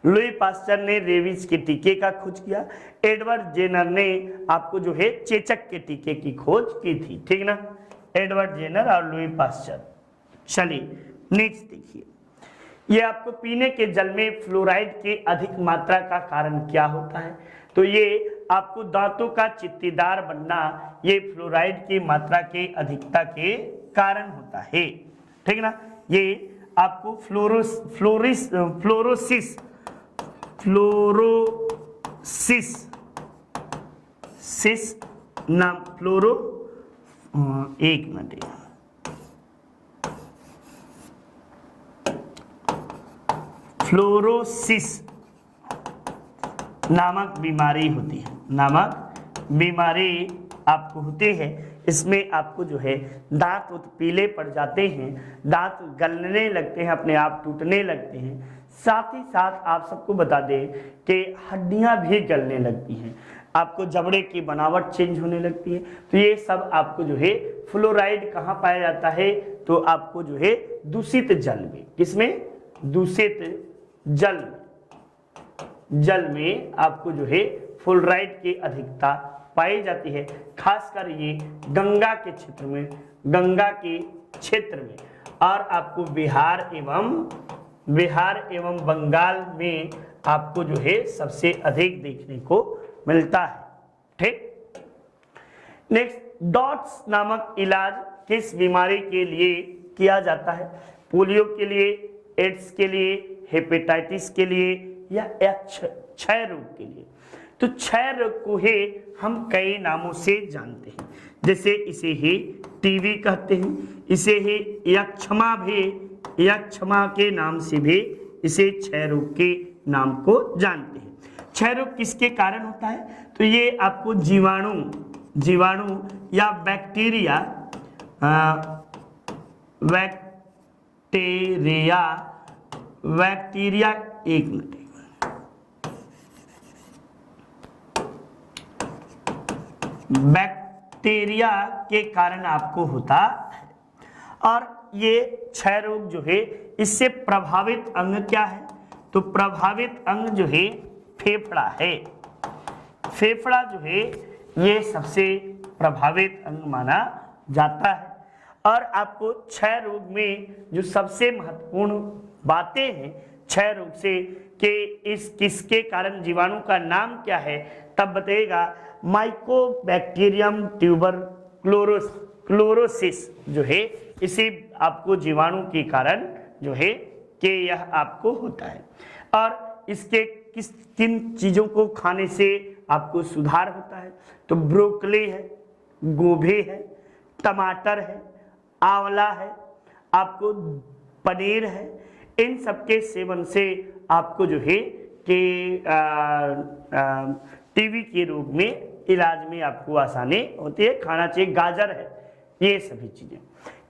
लुई पास्चर ने रेबीज के टीके का खोज किया, एडवर्ड जेनर ने आपको जो है चेचक के टीके की खोज की थी, ठीक ना, एडवर्ड जेनर और लुई पास्चर। चलिए नेक्स्ट देखिए, ये आपको पीने के जल में फ्लोराइड के अधिक मात्रा का कारण क्या होता है? तो ये आपको दांतों का चित्तीदार बनना ये फ्लोराइड की मात्रा के अधिकता के कारण होता है, ठीक ना। ये आपको फ्लोरोसिस नाम एक मिनट, फ्लोरोसिस नामक बीमारी होती है, नामक बीमारी आपको होती है। इसमें आपको जो है दांत पीले पड़ जाते हैं, दांत गलने लगते हैं, अपने आप टूटने लगते हैं। साथ ही साथ आप सबको बता दें कि हड्डियां भी गलने लगती हैं, आपको जबड़े की बनावट चेंज होने लगती है। तो ये सब आपको जो है फ्लोराइड कहाँ पाया जाता है? तो आपको जो है दूषित जल में, किसमें? दूषित जल में आपको जो है फ्लोराइड की अधिकता पाई जाती है, खासकर ये गंगा के क्षेत्र में और आपको बिहार एवं बंगाल में आपको जो है सबसे अधिक देखने को मिलता है, ठीक। नेक्स्ट, डॉट्स नामक इलाज किस बीमारी के लिए किया जाता है? पोलियो के लिए, एड्स के लिए, हेपेटाइटिस के लिए या क्षय रोग के लिए? तो क्षय रोग को ही हम कई नामों से जानते हैं, जैसे इसे ही टीबी कहते हैं, इसे ही यक्षमा के नाम से भी इसे क्षय रोग के नाम को जानते हैं। क्षय रोग किसके कारण होता है? तो ये आपको जीवाणु या बैक्टीरिया बैक्टीरिया, बैक्टीरिया, एक मिनट, बैक्टीरिया के कारण आपको होता है। और ये क्षय रोग जो है, इससे प्रभावित अंग क्या है? तो प्रभावित अंग जो है फेफड़ा है। फेफड़ा जो है ये सबसे प्रभावित अंग माना जाता है। और आपको क्षय रोग में जो सबसे महत्वपूर्ण बातें हैं क्षय रोग से कि इस किसके कारण जीवाणु का नाम क्या है, तब बताइएगा माइकोबैक्टीरियम ट्यूबरक्लोसिस जो है, इसी आपको जीवाणु के कारण जो है कि यह आपको होता है। और इसके किन चीजों को खाने से आपको सुधार होता है? तो ब्रोकली है, गोभी है, टमाटर है, आंवला है, आपको पनीर है। इन सबके सेवन से आपको जो है कि टीबी के रोग में इलाज में आपको आसानी होती है। खाना चाहिए, गाजर है, ये सभी चीजें।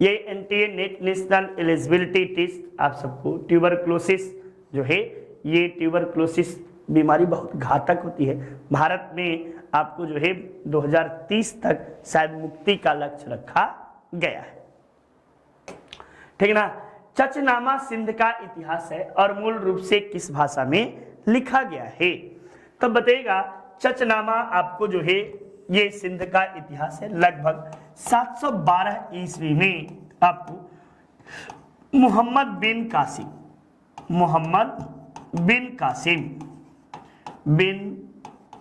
ये एनटीए नेशनल एलिजिबिलिटी टेस्ट आप सबको ट्यूबरक्लोसिस जो है, ये ट्यूबरक्लोसिस बीमारी बहुत घातक होती है। भारत में आपको जो है 2030 तक शायद मुक्ति का लक्ष्य रखा गया है, ठीक है ना। चचनामा सिंध का इतिहास है और मूल रूप से किस भाषा में लिखा गया है? तब बताइएगा चचनामा आपको जो है ये सिंध का इतिहास है। लगभग 712 ईस्वी में आपको मोहम्मद बिन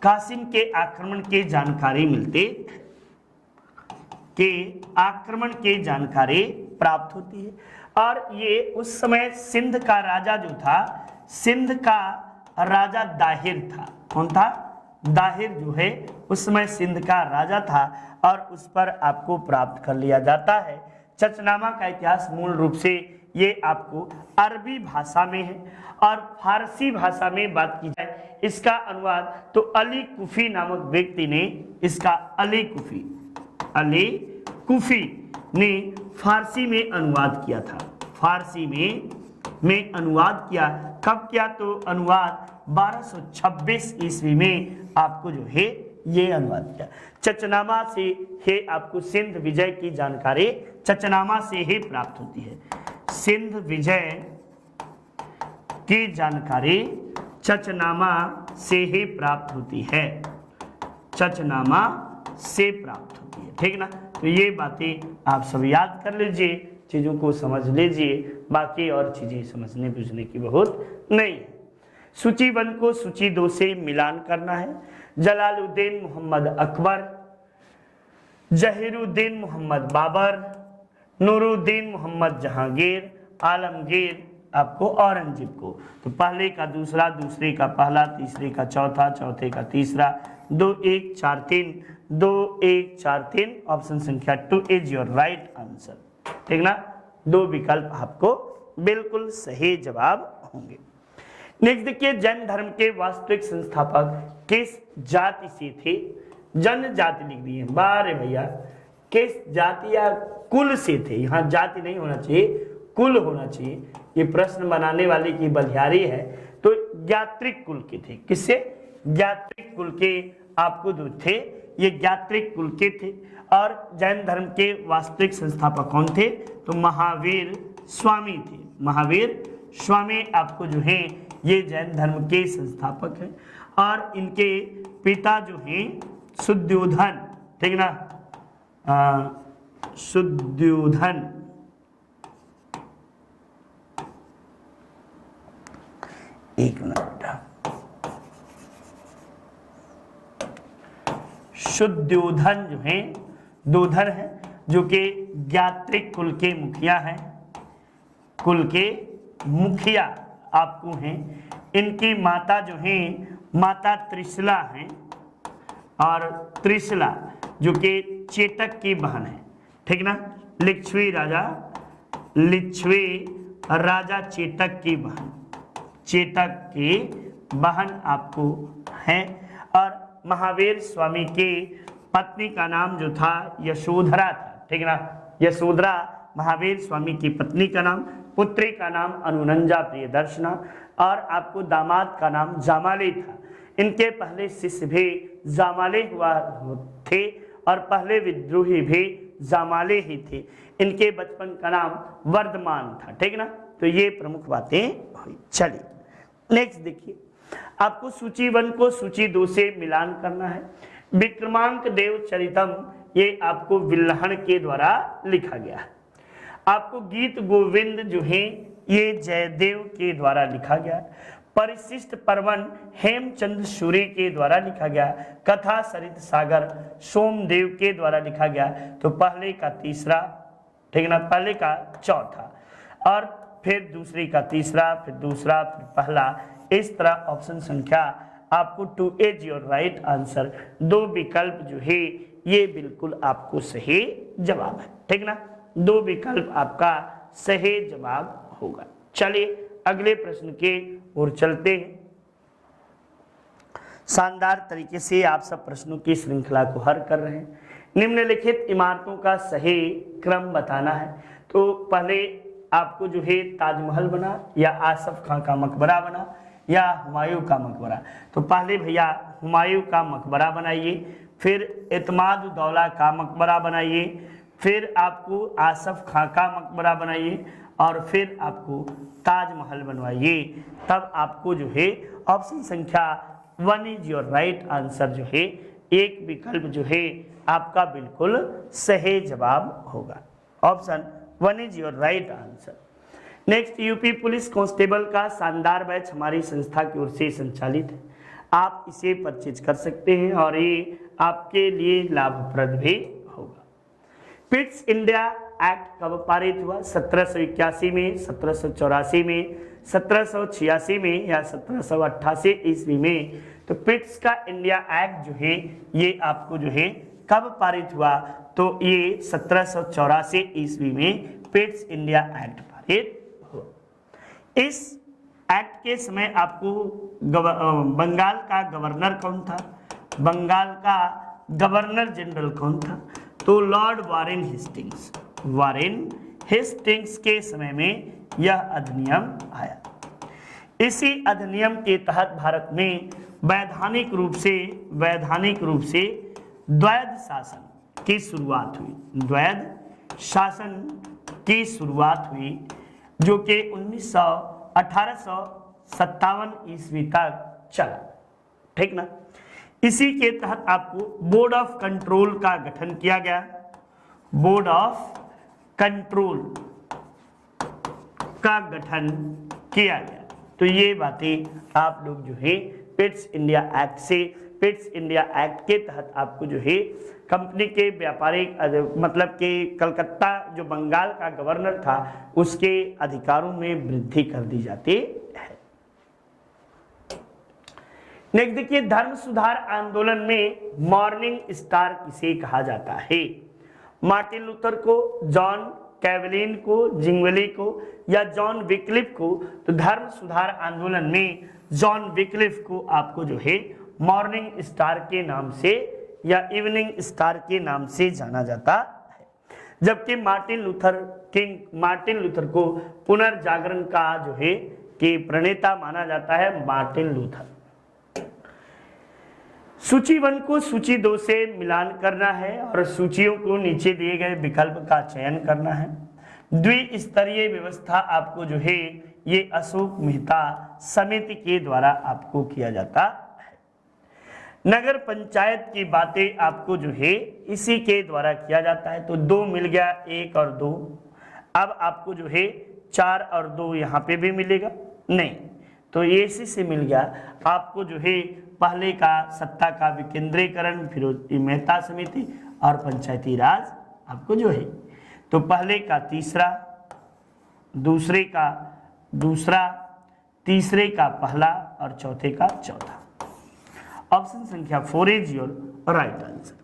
कासिम के आक्रमण के जानकारी मिलते, के आक्रमण के जानकारी प्राप्त होती है। और ये उस समय सिंध का राजा जो था, सिंध का राजा दाहिर था। कौन था? दाहिर जो है उस समय सिंध का राजा था और उस पर आपको प्राप्त कर लिया जाता है। चचनामा का इतिहास मूल रूप से ये आपको अरबी भाषा में है और फारसी भाषा में बात की जाए इसका अनुवाद तो अली कुफी नामक व्यक्ति ने इसका अली कुफी ने फारसी में अनुवाद किया था। फारसी में अनुवाद किया। कब किया? तो अनुवाद 1226 ईस्वी में आपको जो है ये अनुवाद किया। चचनामा से है आपको सिंध विजय की जानकारी चचनामा से ही प्राप्त होती है। सिंध विजय की जानकारी चचनामा से ही प्राप्त होती है, चचनामा से प्राप्त होती है, ठीक ना। तो ये बातें आप सब याद कर लीजिए, चीजों को समझ लीजिए, बाकी और चीजें समझने बुझने की बहुत नहीं है। सूची 1 को सूची 2 से मिलान करना है। जलालुद्दीन मोहम्मद अकबर, जहीरुद्दीन मोहम्मद बाबर, नूरुद्दीन मोहम्मद जहांगीर, आलमगीर आपको औरंगजेब को। तो पहले का दूसरा, दूसरे का पहला, तीसरे का चौथा, चौथे का तीसरा, 2 1 4 3, 2 1 4 3, ऑप्शन संख्या 2 इज योर राइट आंसर, ठीक ना। 2 विकल्प आपको बिल्कुल सही जवाब होंगे। नेक्स्ट देखिए, जैन धर्म के वास्तविक संस्थापक किस जाति से थे? जन जाति लिख दिए, बारे भैया, किस जाति या कुल से थे? यहाँ जाति नहीं होना चाहिए, कुल होना चाहिए। ये प्रश्न बनाने वाले की बलिहारी है। तो ज्ञात्रिक कुल के थे। किससे? ज्ञात्रिक कुल के आपको जो थे ये ज्ञात्रिक कुल के थे। और जैन धर्म के वास्तविक संस्थापक कौन थे? तो महावीर स्वामी थे। महावीर स्वामी आपको जो है ये जैन धर्म के संस्थापक हैं। और इनके पिता जो हैं शुद्धोधन, ठीक ना, शुद्धोधन, एक मिनट, शुद्धोधन जो है दोधर है, जो कि ज्ञात्रिक कुल के मुखिया हैं, कुल के मुखिया आपको हैं। इनकी माता जो हैं माता त्रिशला हैं, और त्रिशला जो कि चेतक की बहन है, ठीक ना। लिच्छवी राजा चेतक की बहन, चेतक की बहन आपको है। और महावीर स्वामी की पत्नी का नाम जो था यशोधरा था, ठीक ना। यशोधरा महावीर स्वामी की पत्नी का नाम, पुत्री का नाम अनुनंजा प्रियदर्शना और आपको दामाद का नाम जामाले था। इनके पहले शिष्य भी जामाले हुआ थे और पहले विद्रोही भी जामाले ही थे। इनके बचपन का नाम वर्धमान था, ठीक ना। तो ये प्रमुख बातें हुई। चलिए नेक्स्ट देखिए, आपको सूची 1 को सूची 2 से मिलान करना है। विक्रमांक देव चरितम ये आपको विल्हण के द्वारा लिखा गया है। आपको गीत गोविंद जो है ये जयदेव के द्वारा लिखा गया। परिशिष्ट पर्वन हेमचंद सूरी के द्वारा लिखा गया। कथा सरित सागर सोमदेव के द्वारा लिखा गया। तो पहले का तीसरा, ठीक ना, पहले का चौथा और फिर दूसरे का तीसरा, फिर दूसरा, फिर पहला, इस तरह ऑप्शन संख्या आपको 2 इज योर राइट आंसर। 2 विकल्प जो है ये बिल्कुल आपको सही जवाब है, ठीक ना। 2 विकल्प आपका सही जवाब होगा। चलिए अगले प्रश्न के ओर चलते हैं। शानदार तरीके से आप सब प्रश्नों की श्रृंखला को हल कर रहे हैं। निम्नलिखित इमारतों का सही क्रम बताना है। तो पहले आपको जो है ताजमहल बना या आसफ खां का मकबरा बना या हुमायूं का मकबरा। तो पहले भैया हुमायूं का मकबरा बनाइए, फिर एतमाद दौला का मकबरा बनाइए, फिर आपको आसफ खां का मकबरा बनाइए और फिर आपको ताजमहल बनवाइए। तब आपको जो है ऑप्शन संख्या 1 इज योर राइट आंसर जो है, एक विकल्प जो है आपका बिल्कुल सही जवाब होगा। Option 1 is your right answer. Next, UP police constable का शानदार बैच हमारी संस्था की ओर से संचालित है। आप इसे परचेज कर सकते हैं और ये आपके लिए लाभप्रद भी होगा। पिट्स इंडिया एक्ट कब पारित हुआ? 1781 में, 1784 में, 1786 में या 1788 ईस्वी में। तो पिट्स का इंडिया एक्ट जो है ये आपको जो है कब पारित हुआ? तो ये 1784 ईस्वी में पिट्स इंडिया एक्ट पारित हुआ। इस एक्ट के समय आपको बंगाल का गवर्नर कौन था? बंगाल का गवर्नर जनरल कौन था? तो Lord Warren Hastings. Warren Hastings के समय में यह अधिनियम आया। इसी अधिनियम के तहत भारत में वैधानिक रूप से द्वैध शासन की शुरुआत हुई। द्वैध शासन की शुरुआत हुई जो कि 1857 ईस्वी तक चला, ठीक ना। इसी के तहत आपको बोर्ड ऑफ कंट्रोल का गठन किया गया। बोर्ड ऑफ कंट्रोल का गठन किया गया। तो ये बातें आप लोग जो है पिट्स इंडिया एक्ट के तहत आपको जो है कंपनी के व्यापारिक मतलब के कलकत्ता जो बंगाल का गवर्नर था उसके अधिकारों में वृद्धि कर दी जाती है। नेक्स्ट देखिए, धर्म सुधार आंदोलन में मॉर्निंग स्टार किसे कहा जाता है? मार्टिन लूथर को, जॉन कैवलिन को, जिंगवेली को या जॉन विक्लिफ को? तो धर्म सुधार आंदोलन में जॉन विक्लिफ को आपको जो है मॉर्निंग स्टार के नाम से या इवनिंग स्टार के नाम से जाना जाता है। जबकि मार्टिन लूथर को पुनर्जागरण का जो है कि प्रणेता माना जाता है मार्टिन लूथर। सूची 1 को सूची 2 से मिलान करना है और सूचियों को नीचे दिए गए विकल्प का चयन करना है। द्विस्तरीय व्यवस्था आपको जो है ये अशोक मेहता समिति के द्वारा आपको किया जाता है। नगर पंचायत की बातें आपको जो है इसी के द्वारा किया जाता है। तो 2 मिल गया, 1 और 2। अब आपको जो है 4 और 2 यहाँ पे भी मिलेगा नहीं, तो ये इसी से मिल गया। आपको जो है पहले का सत्ता का विकेंद्रीकरण, फिर मेहता समिति और पंचायती राज आपको जो है। तो पहले का तीसरा, दूसरे का दूसरा, तीसरे का पहला और चौथे का चौथा। ऑप्शन संख्या 4 इज योर राइट आंसर।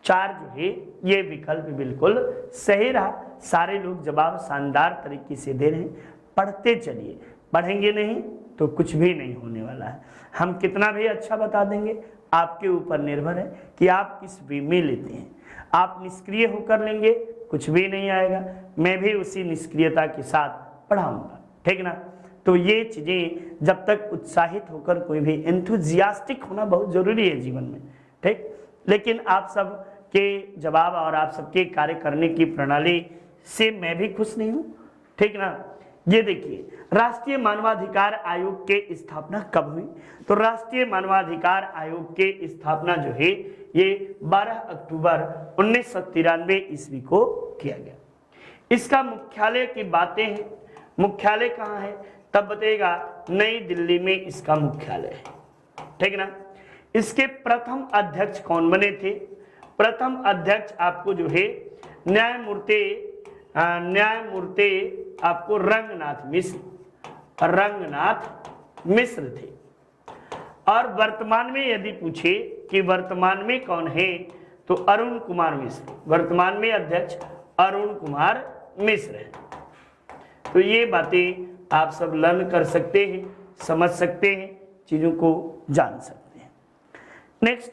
4 जो है ये विकल्प बिल्कुल सही रहा। सारे लोग जवाब शानदार तरीके से दे रहे हैं। पढ़ते चलिए, पढ़ेंगे नहीं तो कुछ भी नहीं होने वाला है। हम कितना भी अच्छा बता देंगे आपके ऊपर निर्भर है कि आप किस वे में लेते हैं। आप निष्क्रिय होकर लेंगे कुछ भी नहीं आएगा, मैं भी उसी निष्क्रियता के साथ पढ़ाऊंगा, ठीक ना। तो ये चीजें जब तक उत्साहित होकर कोई भी एंथुजियास्टिक होना बहुत जरूरी है जीवन में, ठीक। लेकिन आप सब के जवाब और आप सबके कार्य करने की प्रणाली से मैं भी खुश नहीं हूं, ठीक ना। ये देखिए, राष्ट्रीय मानवाधिकार आयोग के स्थापना कब हुई? तो राष्ट्रीय मानवाधिकार आयोग के स्थापना जो है ये 12 अक्टूबर 1993 ईस्वी को किया गया। इसका मुख्यालय की बातें हैं, मुख्यालय कहाँ है तब बताएगा, नई दिल्ली में इसका मुख्यालय है, ठीक ना। इसके प्रथम अध्यक्ष कौन बने थे? प्रथम अध्यक्ष आपको जो है न्यायमूर्ति आपको रंगनाथ मिश्र थे। और वर्तमान में यदि पूछे कि वर्तमान में कौन है, तो अरुण कुमार मिश्र, वर्तमान में अध्यक्ष अरुण कुमार मिश्र है। तो ये बातें आप सब लर्न कर सकते हैं, समझ सकते हैं, चीजों को जान सकते हैं। नेक्स्ट,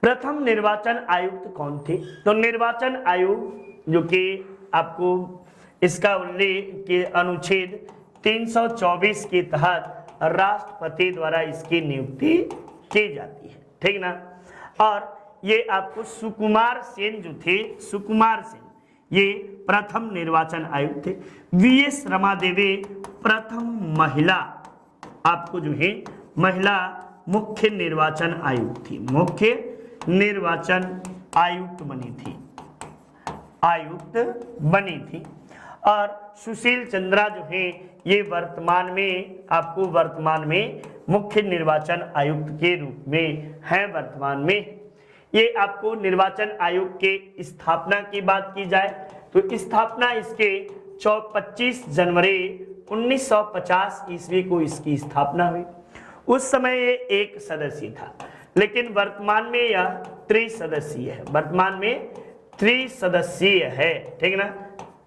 प्रथम निर्वाचन आयुक्त कौन थे? तो निर्वाचन आयोग जो कि आपको इसका उल्लेख के अनुच्छेद 324 के तहत राष्ट्रपति द्वारा इसकी नियुक्ति की जाती है, ठीक ना। और ये आपको सुकुमार सेन जो थे, सुकुमार सेन ये प्रथम निर्वाचन आयुक्त थे। वीएस रमादेवी प्रथम महिला आपको जो है महिला मुख्य निर्वाचन आयुक्त थी, मुख्य निर्वाचन आयुक्त बनी थी। और सुशील चंद्रा जो है ये वर्तमान में मुख्य निर्वाचन आयुक्त के रूप में है, वर्तमान में। ये आपको निर्वाचन आयोग के स्थापना की बात की जाए तो स्थापना इसके 25 जनवरी 1950 ईस्वी को इसकी स्थापना हुई। उस समय ये एक सदस्यीय था, लेकिन वर्तमान में यह त्रिसदस्यीय है, वर्तमान में त्रिसदस्यीय है, ठीक ना,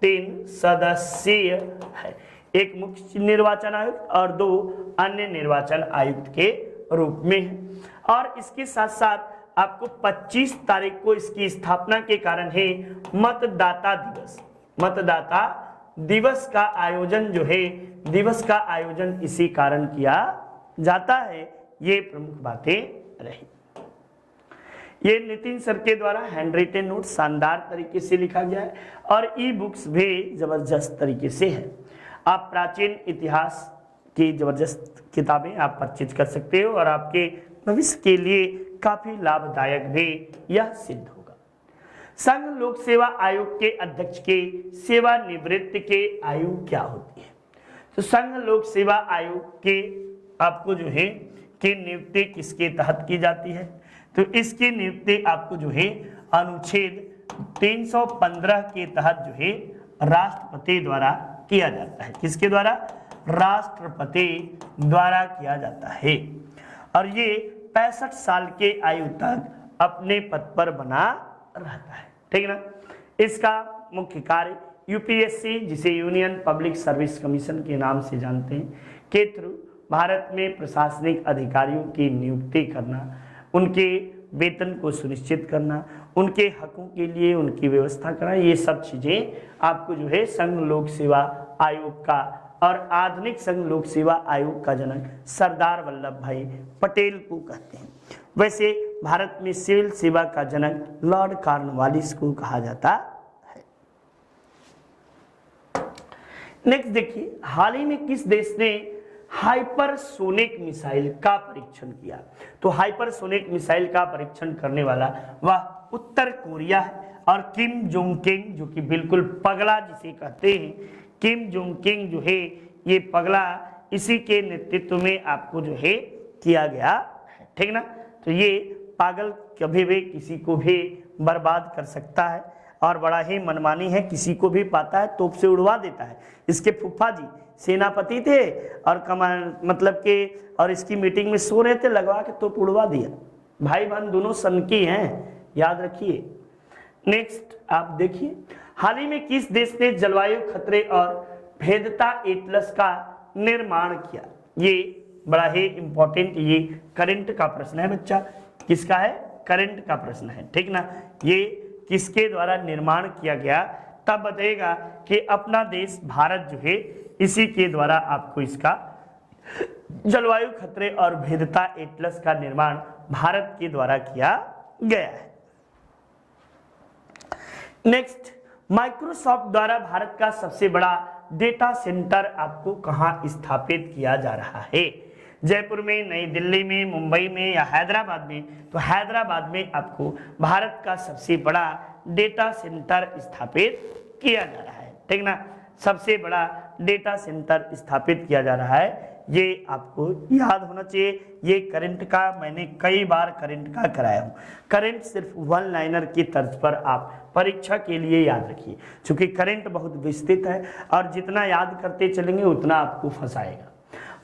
3 सदस्यीय है। एक मुख्य निर्वाचन आयुक्त और 2 अन्य निर्वाचन आयुक्त के रूप में है। और इसके साथ साथ आपको 25 तारीख को इसकी स्थापना के कारण है मतदाता दिवस का आयोजन जो है, दिवस का आयोजन इसी कारण किया जाता है। ये प्रमुख बातें रही। ये नितिन सर के द्वारा हैंड रिटन नोट शानदार तरीके से लिखा गया है और ई बुक्स भी जबरदस्त तरीके से है। आप प्राचीन इतिहास की जबरदस्त किताबें आप परचेज कर सकते हो और आपके भविष्य के लिए काफी लाभदायक भी यह सिद्ध होगा। संघ लोक सेवा आयोग के अध्यक्ष के सेवानिवृत्ति के आयु क्या होती है? तो संघ लोक सेवा आयोग के आपको जो है कि नियुक्ति किसके तहत की जाती है? तो इसकी नियुक्ति आपको जो है अनुच्छेद 315 के तहत जो है राष्ट्रपति द्वारा किया जाता है। किसके द्वारा? राष्ट्रपति द्वारा किया जाता है। और ये 65 साल के आयु तक अपने पद पर बना रहता है, ठीक ना। इसका मुख्य कार्य यूपीएससी, जिसे यूनियन पब्लिक सर्विस कमीशन के नाम से जानते हैं, के थ्रू भारत में प्रशासनिक अधिकारियों की नियुक्ति करना, उनके वेतन को सुनिश्चित करना, उनके हकों के लिए उनकी व्यवस्था करना, ये सब चीजें आपको जो है संघ लोक सेवा आयोग का और आधुनिक संघ लोक सेवा आयोग का जनक सरदार वल्लभ भाई पटेल को कहते हैं। वैसे भारत में सिविल सेवा का जनक लॉर्ड कॉर्नवालिस को कहा जाता है। नेक्स्ट देखिए, हाल ही में किस देश ने हाइपरसोनिक मिसाइल का परीक्षण किया? तो हाइपरसोनिक मिसाइल का परीक्षण करने वाला वह उत्तर कोरिया है। और किम जोंग किंग, जो कि बिल्कुल पगला जिसे कहते हैं, किम जोंग किंग जो है ये पगला, इसी के नेतृत्व में आपको जो है किया गया है, ठीक ना। तो ये पागल कभी भी किसी को भी बर्बाद कर सकता है और बड़ा ही मनमानी है, किसी को भी पाता है तोप से उड़वा देता है। इसके फूफा जी सेनापति थे और कमान मतलब के, और इसकी मीटिंग में सो रहे थे, लगवा के तोप उड़वा दिया। भाई बहन दोनों सनकी हैं, याद रखिए। नेक्स्ट आप देखिए, हाल ही में किस देश ने जलवायु खतरे और भेद्यता एटलस का निर्माण किया? ये बड़ा ही इंपॉर्टेंट, ये करंट का प्रश्न है बच्चा। किसका है? करंट का प्रश्न है, ठीक ना। ये किसके द्वारा निर्माण किया गया, तब बताइएगा कि अपना देश भारत जो है इसी के द्वारा आपको इसका जलवायु खतरे और भेद्यता एटलस का निर्माण भारत के द्वारा किया गया है। नेक्स्ट, माइक्रोसॉफ्ट द्वारा भारत का सबसे बड़ा डेटा सेंटर आपको कहां स्थापित किया जा रहा है? जयपुर में, नई दिल्ली में, मुंबई में या हैदराबाद में? तो हैदराबाद में आपको भारत का सबसे बड़ा डेटा सेंटर स्थापित किया जा रहा है, ठीक ना। सबसे बड़ा डेटा सेंटर स्थापित किया जा रहा है, ये आपको याद होना चाहिए। ये करंट का मैंने कई बार करंट का कराया हूँ। करंट सिर्फ वन लाइनर की तर्ज पर आप परीक्षा के लिए याद रखिए, क्योंकि करंट बहुत विस्तृत है और जितना याद करते चलेंगे उतना आपको फंसाएगा।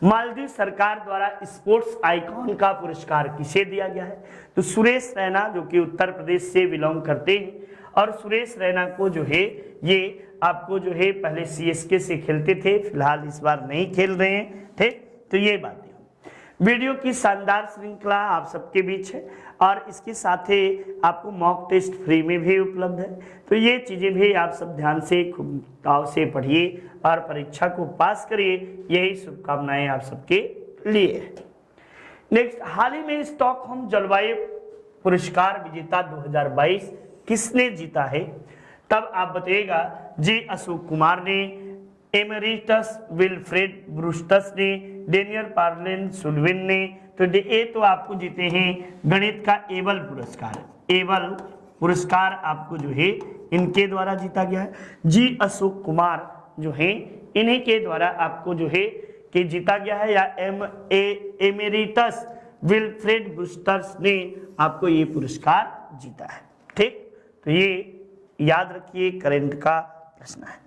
मालदीव सरकार द्वारा स्पोर्ट्स आइकॉन का पुरस्कार किसे दिया गया है? तो सुरेश रैना, जो कि उत्तर प्रदेश से बिलोंग करते हैं, और सुरेश रैना को जो है ये आपको जो है पहले सीएसके से खेलते थे, फिलहाल इस बार नहीं खेल रहे हैं, ठीक। तो ये बातें, वीडियो की शानदार श्रृंखला आप सबके बीच है और इसके साथ ही आपको मॉक टेस्ट फ्री में भी उपलब्ध है। तो ये चीजें भी आप सब ध्यान से खूब ताव से पढ़िए और परीक्षा को पास करिए, यही शुभकामनाएं आप सबके लिए है। नेक्स्ट, हाल ही में स्टॉकहोम जलवायु पुरस्कार विजेता 2022 किसने जीता है? तब आप बताइएगा जी अशोक कुमार ने, एमेरिटस विल्फ्रेड ब्रूस्टस ने, डेनियल पार्लिन सुल्विन ने। तो ये तो आपको जीते हैं गणित का एबल पुरस्कार। एबल पुरस्कार आपको जो है इनके द्वारा जीता गया है। जी अशोक कुमार जो है इन्हीं के द्वारा आपको जो है कि जीता गया है, या एमेरिटस विल्फ्रेड ब्रूस्टस ने आपको ये पुरस्कार जीता है, ठीक। तो ये याद रखिए, करंट का प्रश्न है।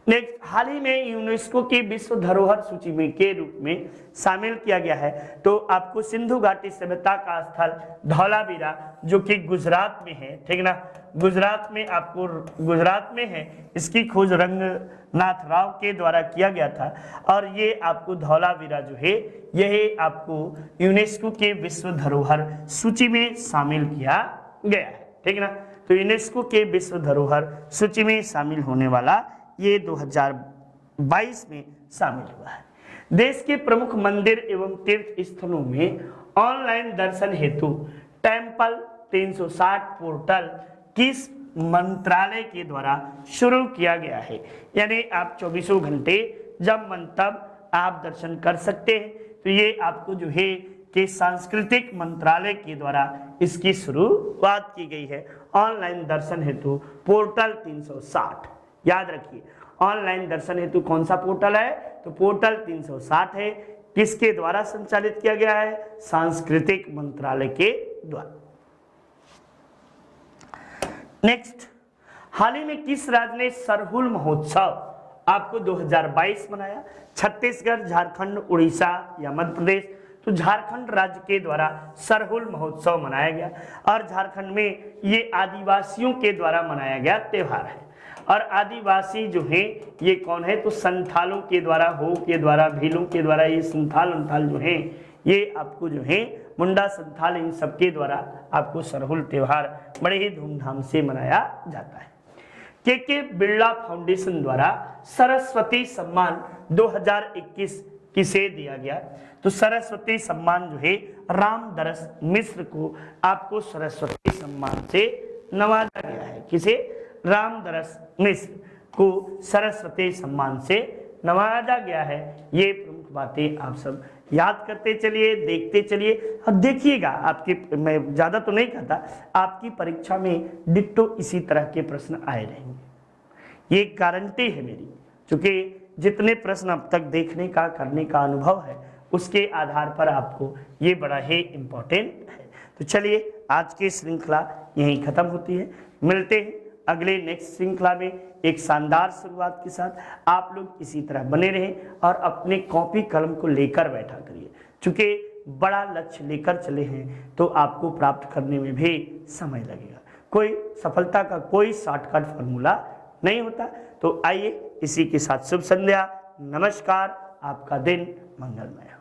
नेक्स्ट, हाल ही में यूनेस्को की विश्व धरोहर सूची में के रूप में शामिल किया गया है। तो आपको सिंधु घाटी सभ्यता का स्थल धौलावीरा जो कि गुजरात में है, ठीक ना, गुजरात में आपको गुजरात में है, इसकी खोज रंगनाथ राव के द्वारा किया गया था और ये आपको धौलावीरा जो है यही आपको यूनेस्को के विश्व धरोहर सूची में शामिल किया गया है, ठीक ना। तो यूनेस्को के विश्व धरोहर सूची में शामिल होने वाला ये 2022 में शामिल हुआ है। देश के प्रमुख मंदिर एवं तीर्थ स्थलों में ऑनलाइन दर्शन हेतु टेम्पल 360 पोर्टल किस मंत्रालय के द्वारा शुरू किया गया है? यानी आप 24 घंटे जब मन तब आप दर्शन कर सकते हैं। तो ये आपको जो है कि सांस्कृतिक मंत्रालय के द्वारा इसकी शुरुआत की गई है। ऑनलाइन दर्शन हेतु पोर्टल 360, याद रखिए ऑनलाइन दर्शन हेतु कौन सा पोर्टल है? तो पोर्टल 360 है। किसके द्वारा संचालित किया गया है? सांस्कृतिक मंत्रालय के द्वारा। नेक्स्ट, हाल ही में किस राज्य ने सरहुल महोत्सव आपको 2022 मनाया? छत्तीसगढ़, झारखंड, उड़ीसा या मध्य प्रदेश? तो झारखंड राज्य के द्वारा सरहुल महोत्सव मनाया गया और झारखंड में ये आदिवासियों के द्वारा मनाया गया त्योहार है। और आदिवासी जो है ये कौन है? तो संथालों के द्वारा, हो के द्वारा, भीलों के द्वारा, ये संथाल जो है ये आपको जो है मुंडा संथाल, इन सबके द्वारा आपको सरहुल त्योहार बड़े ही धूमधाम से मनाया जाता है। के बिरला फाउंडेशन द्वारा सरस्वती सम्मान 2021 किसे दिया गया? तो सरस्वती सम्मान जो है रामदरस मिश्र को आपको सरस्वती सम्मान से नवाजा गया है। किसे? रामदरस मिश्र को सरस्वती सम्मान से नवाजा गया है। ये प्रमुख बातें आप सब याद करते चलिए, देखते चलिए और देखिएगा। आपकी, मैं ज्यादा तो नहीं कहता, आपकी परीक्षा में डिट्टो इसी तरह के प्रश्न आए रहेंगे, ये गारंटी है मेरी, क्योंकि जितने प्रश्न अब तक देखने का, करने का अनुभव है उसके आधार पर आपको ये बड़ा ही इम्पोर्टेंट है। तो चलिए आज की श्रृंखला यहीं खत्म होती है। मिलते हैं अगले नेक्स्ट श्रृंखला में एक शानदार शुरुआत के साथ। आप लोग इसी तरह बने रहें और अपने कॉपी कलम को लेकर बैठा करिए, क्योंकि बड़ा लक्ष्य लेकर चले हैं तो आपको प्राप्त करने में भी समय लगेगा। कोई सफलता का कोई शॉर्टकट फॉर्मूला नहीं होता। तो आइए इसी के साथ शुभ संध्या, नमस्कार, आपका दिन मंगलमय हो।